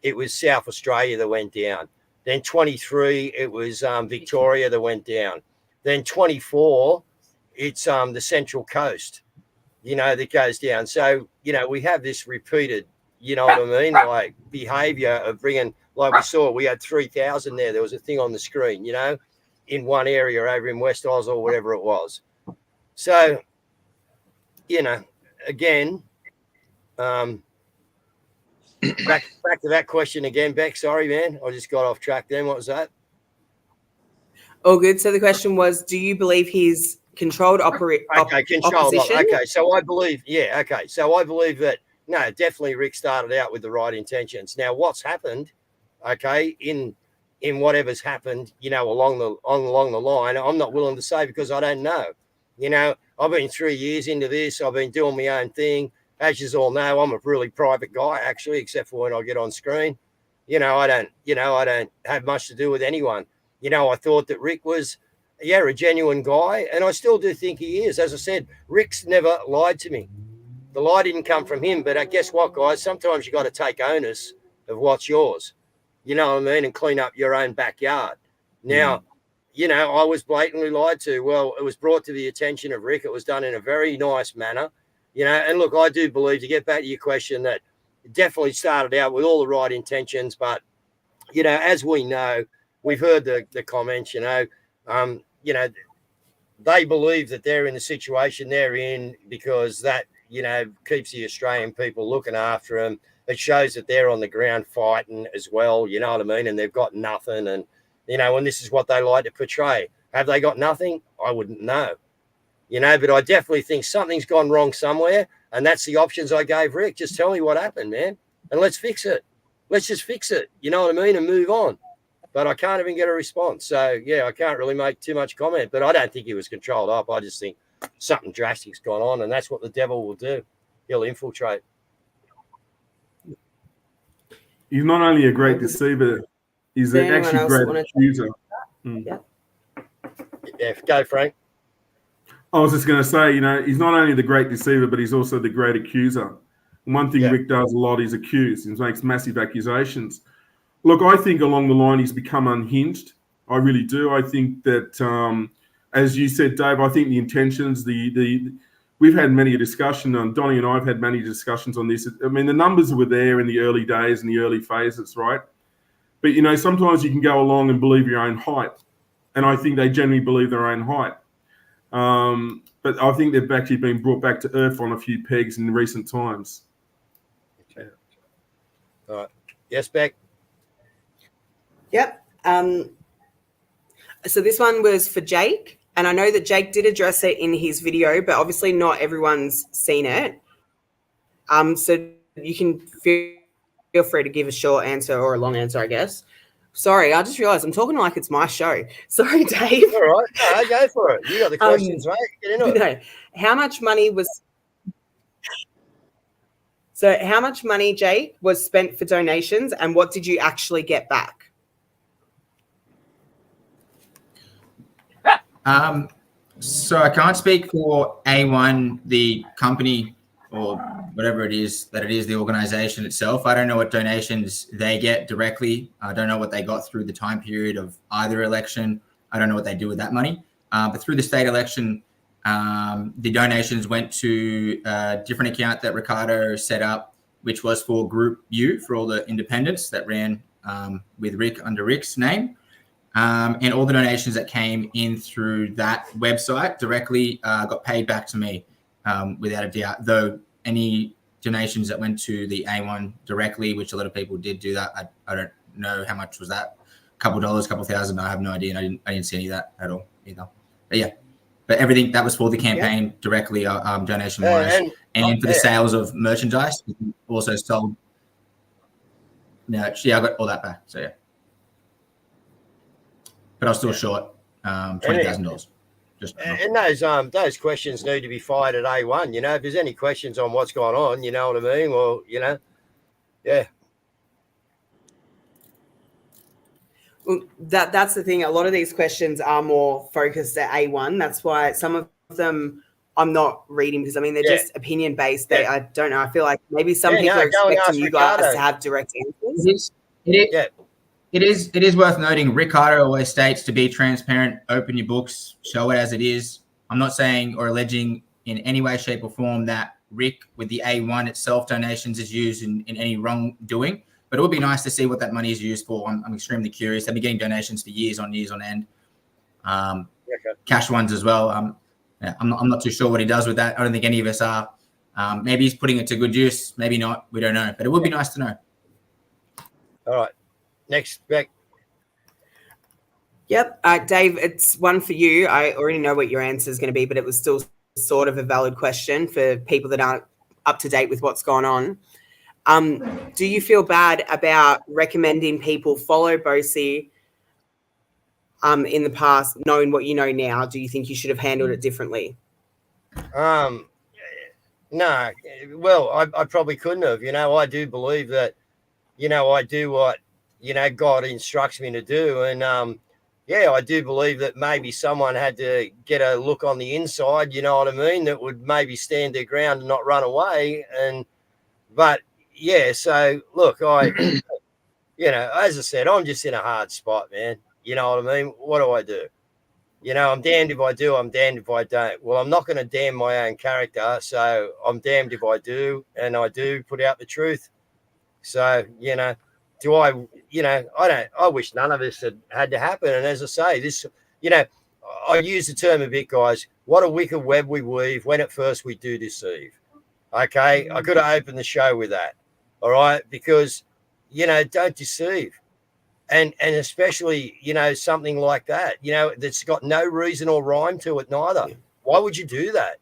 it was South Australia that went down. Then 23, it was Victoria that went down. Then 24, it's the Central Coast, that goes down. So, we have this repeated, what I mean, like behaviour of bringing, like we saw, we had 3,000 there. There was a thing on the screen, in one area over in West Oz or whatever it was. So, again, back to that question again, Beck. Sorry, man. I just got off track then. What was that? All good. So the question was, do you believe he's controlled opposition? Okay, so I believe, So I believe that, no, definitely Rick started out with the right intentions. Now, what's happened, in whatever's happened, along the line, I'm not willing to say because I don't know. I've been 3 years into this. I've been doing my own thing. As you all know, I'm a really private guy, actually, except for when I get on screen. I don't have much to do with anyone. I thought that Rick was, a genuine guy, and I still do think he is. As I said, Rick's never lied to me. The lie didn't come from him, but guess what, guys? Sometimes you got to take onus of what's yours. You know what I mean? And clean up your own backyard. Now, I was blatantly lied to. Well, it was brought to the attention of Rick. It was done in a very nice manner. And look, I do believe, to get back to your question, that it definitely started out with all the right intentions. But, as we know, we've heard the comments, they believe that they're in the situation they're in because that, keeps the Australian people looking after them. It shows that they're on the ground fighting as well, you know what I mean? And they've got nothing. And, and this is what they like to portray. Have they got nothing? I wouldn't know, you know, but I definitely think something's gone wrong somewhere. And that's the options I gave Rick. Just tell me what happened, man, and let's fix it. Let's just fix it. You know what I mean? And move on. But I can't even get a response. So, yeah, I can't really make too much comment. But I don't think he was controlled up. I just think something drastic's gone on, and that's what the devil will do. He'll infiltrate. He's not only a great deceiver, he's actually a great accuser. Yeah, go, Frank. I was just going to say, you know, he's not only the great deceiver, but he's also the great accuser. And one thing Rick does a lot is accuse. He makes massive accusations. Look, I think along the line he's become unhinged. I really do. I think that, as you said, Dave, I think the intentions, we've had many a discussion, and Donnie and I have had many discussions on this. I mean, the numbers were there in the early days and the early phases, right? But, you know, sometimes you can go along and believe your own hype. And I think they generally believe their own hype. But I think they've actually been brought back to earth on a few pegs in recent times. Okay. All right. Yes, Beck? Yep. So this one was for Jake. And I know that Jake did address it in his video, but obviously not everyone's seen it. So you can feel free to give a short answer or a long answer, I guess. Sorry, I just realised I'm talking like it's my show. Sorry, Dave. All right. No, go for it. You got the questions, right? Get into it. No. How much money was... So how much money, Jake, was spent for donations, and what did you actually get back? So I can't speak for A1, the company, or whatever it is, the organization itself. I don't know what donations they get directly. I don't know what they got through the time period of either election. I don't know what they do with that money. But through the state election, the donations went to a different account that Ricardo set up, which was for Group U, for all the independents that ran with Rick under Rick's name. And all the donations that came in through that website directly got paid back to me without a doubt. Though any donations that went to the A1 directly, which a lot of people did do that, I don't know how much was that. A couple dollars, couple thousand. I have no idea. And I didn't see any of that at all either. But yeah, but everything that was for the campaign directly, donation wise, and for the sales of merchandise, also sold. No, yeah, I got all that back. So yeah. But I was still short $20,000. And those questions need to be fired at A1. You know, if there's any questions on what's going on, you know what I mean? Well, you know, yeah. Well, that's the thing. A lot of these questions are more focused at A1. That's why some of them I'm not reading, because I mean they're just opinion based. I don't know. I feel like maybe some people are expecting you guys to have direct answers. It is worth noting, Ricardo always states to be transparent, open your books, show it as it is. I'm not saying or alleging in any way, shape, or form that Rick with the A1 itself donations is used in any wrongdoing, but it would be nice to see what that money is used for. I'm extremely curious. I've been getting donations for years on end. Cash ones as well. I'm not too sure what he does with that. I don't think any of us are. Maybe he's putting it to good use. Maybe not. We don't know. But it would be nice to know. All right. Next, Beck. Yep. Dave, it's one for you. I already know what your answer is going to be, but it was still sort of a valid question for people that aren't up to date with what's gone on. Do you feel bad about recommending people follow Bosi in the past, knowing what you know now? Do you think you should have handled it differently? No. Well, I probably couldn't have. You know, I do believe that, you know, I do what, you know, God instructs me to do. And, I do believe that maybe someone had to get a look on the inside, you know what I mean, that would maybe stand their ground and not run away. But so look, you know, as I said, I'm just in a hard spot, man. You know what I mean? What do I do? You know, I'm damned if I do, I'm damned if I don't. Well, I'm not going to damn my own character, so I'm damned if I do, and I do put out the truth. So, you know, I wish none of this had to happen. And as I say, this, you know, I use the term a bit, guys. What a wicked web we weave when at first we do deceive. Okay. I could have opened the show with that. All right. Because, you know, don't deceive. And especially, you know, something like that, you know, that's got no reason or rhyme to it neither. Why would you do that?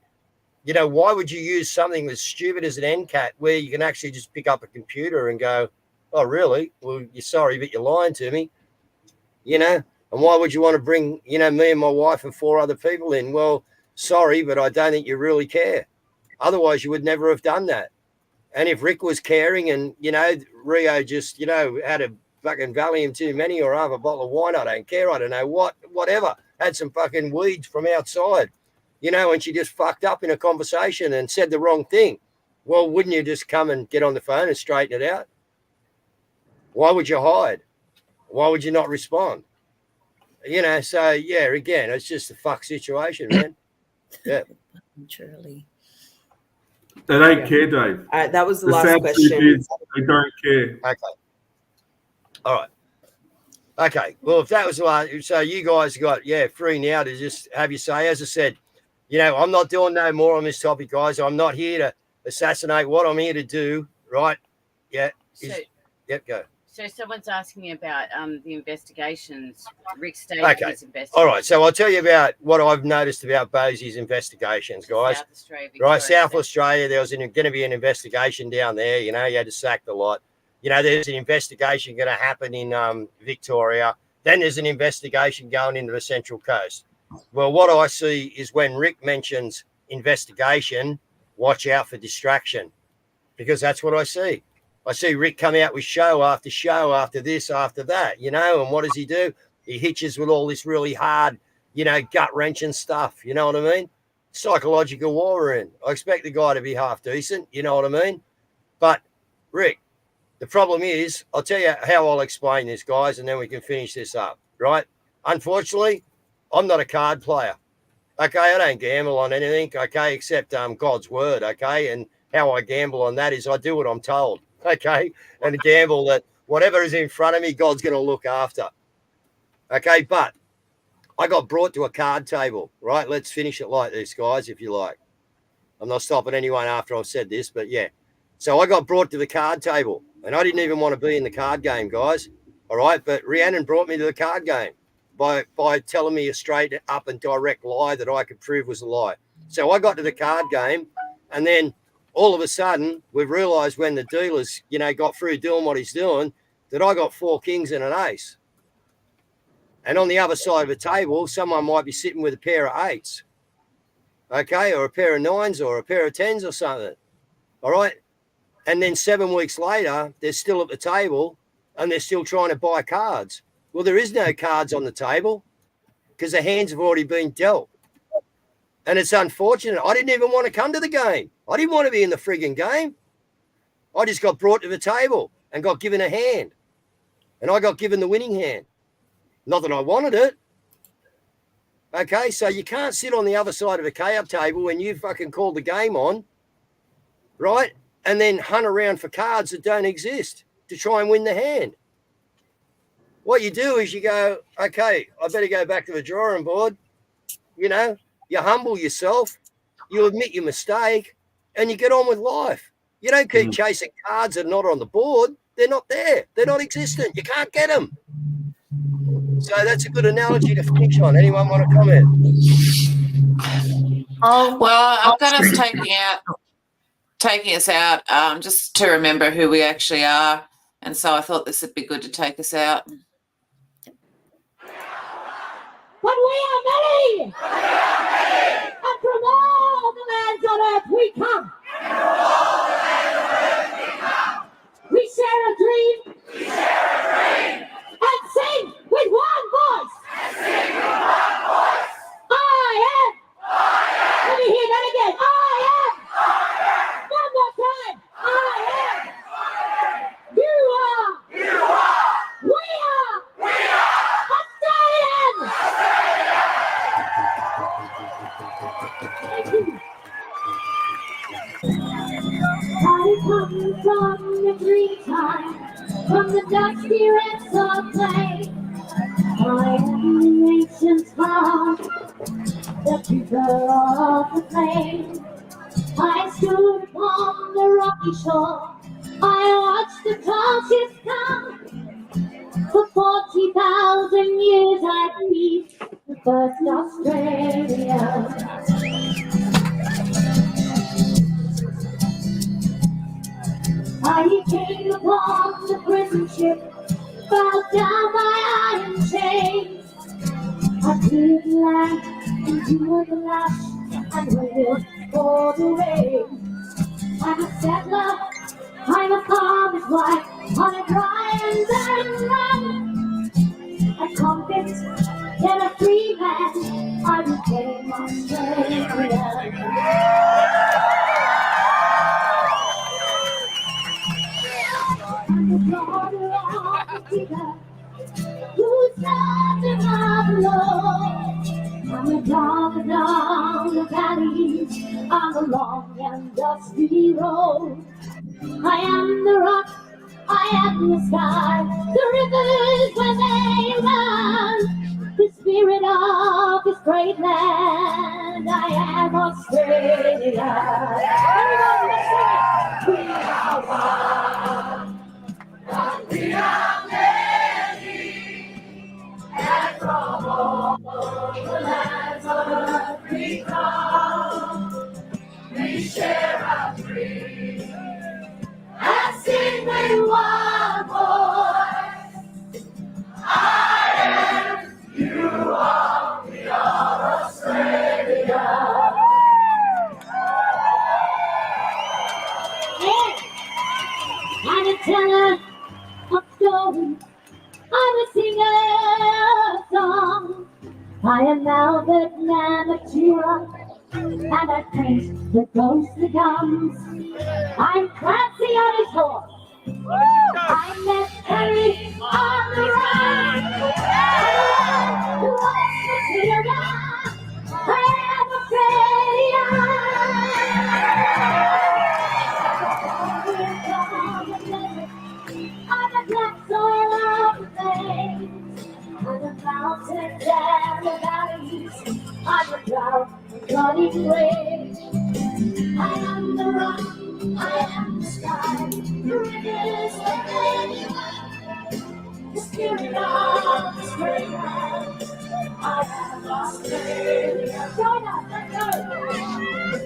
You know, why would you use something as stupid as an NCAT where you can actually just pick up a computer and go, oh, really? Well, you're sorry, but you're lying to me, you know? And why would you want to bring, you know, me and my wife and 4 other people in? Well, sorry, but I don't think you really care. Otherwise, you would never have done that. And if Rick was caring and, you know, Rio just, you know, had a fucking Valium too many or half a bottle of wine, I don't care. I don't know whatever. Had some fucking weeds from outside, you know, and she just fucked up in a conversation and said the wrong thing. Well, wouldn't you just come and get on the phone and straighten it out? Why would you hide? Why would you not respond? You know, so, yeah, again, it's just a fuck situation, man. Yeah. Truly. They don't care, Dave. All right, that was the The last sad question. truth is they don't care. Okay. All right. Okay. Well, if that was the last, so you guys got, free now to just have your say. As I said, you know, I'm not doing no more on this topic, guys. I'm not here to assassinate. What I'm here to do, right? Yeah. Go. So someone's asking about the investigations. Rick stated Okay. his investigations. All right. So I'll tell you about what I've noticed about Bosey's investigations, guys. South Australia, Right. Victoria. South Australia, there was going to be an investigation down there. You know, you had to sack the lot. You know, there's an investigation going to happen in Victoria. Then there's an investigation going into the Central Coast. Well, what I see is when Rick mentions investigation, watch out for distraction, because that's what I see. I see Rick come out with show after show after this, after that, you know, and what does he do? He hitches with all this really hard, you know, gut-wrenching stuff, you know what I mean? Psychological war we're in. I expect the guy to be half decent, you know what I mean? But, Rick, the problem is, I'll tell you how I'll explain this, guys, and then we can finish this up, right? Unfortunately, I'm not a card player, okay? I don't gamble on anything, okay, except God's word, okay? And how I gamble on that is I do what I'm told. Okay, and gamble that whatever is in front of me, God's going to look after. Okay, but I got brought to a card table, right? Let's finish it like this, guys, if you like. I'm not stopping anyone after I've said this, but yeah. So I got brought to the card table, and I didn't even want to be in the card game, guys. All right, but Rhiannon brought me to the card game by telling me a straight up and direct lie that I could prove was a lie. So I got to the card game, and then all of a sudden, we've realised when the dealers, you know, got through doing what he's doing, that I got 4 kings and an ace. And on the other side of the table, someone might be sitting with a pair of 8s, okay, or a pair of 9s or a pair of 10s or something, all right? And then 7 weeks later, they're still at the table and they're still trying to buy cards. Well, there is no cards on the table because the hands have already been dealt. And it's unfortunate. I didn't even want to come to the game. I didn't want to be in the frigging game. I just got brought to the table and got given a hand. And I got given the winning hand. Not that I wanted it. Okay, so you can't sit on the other side of a K-up table when you fucking called the game on, right? And then hunt around for cards that don't exist to try and win the hand. What you do is you go, okay, I better go back to the drawing board, you know. You humble yourself, you admit your mistake, and you get on with life. You don't keep chasing cards that are not on the board. They're not there. They're not existent. You can't get them. So that's a good analogy to finish on. Anyone want to comment? Well, I've got us taking us out just to remember who we actually are. And so I thought this would be good to take us out. But we are many, and from all the lands on earth we come. We share a dream, and sing with one voice. I am. Let me hear that again. I am. One more time. I am. You are. We are. Australians. I come from the dream time, from the dusty wrecks of plain. I am the ancient heart, the keeper of the flame. I stood upon the rocky shore, I watched the tall ships come, for 40,000 years I've reached the first Australia. I came upon the prison ship, bound down by iron chains. I cleared the land, endured the lash, and waited for the rain. I'm a settler, I'm a farmer's wife, on a dry and barren land. A convict, then a free man, I became Australian. I'm the daughter of the digger, who started out alone. I'm a dog down the valleys, on the long and dusty road. I am the rock, I am the sky, the rivers when they run, the spirit of this great land. I am Australia. Everyone, let's sing it. We are one. We are many, and from all the lands of earth we come. We share our dreams and sing with one voice. I am, you are, we are Australia. Yeah. I'm a teller of stories, I'm a singer of songs. I am now Vietnam a cheer, and I paint the ghostly guns. I'm Clancy on his horse. I'm Ned Perry on the run. Who wants to see a run? I am Australia. I'm the black soil of the plains. I'm the mountains and the valleys. I'm the drought and running waves. I am the rock, I am the sky, the rivers and anyone, the spirit of this great land. I am Australia. Join us, let's go.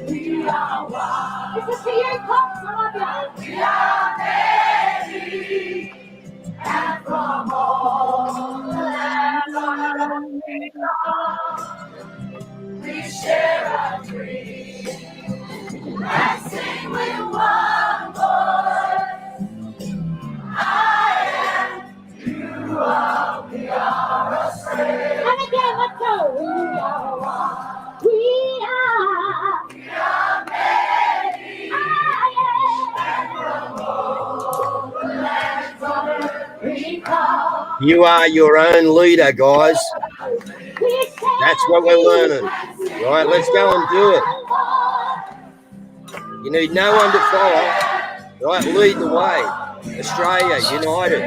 We are one. Is this the year comes, Columbia? We are many, and from all the lands of we come. We share our dreams and sing with one voice. I am, you are, we are Australia. And again, let's go. We are one. We are many. I am, and from all the lands of earth we come. You are your own leader, guys. That's what we're learning. Right, let's go and do it. You need no one to follow. Right, lead the way. Australia, united.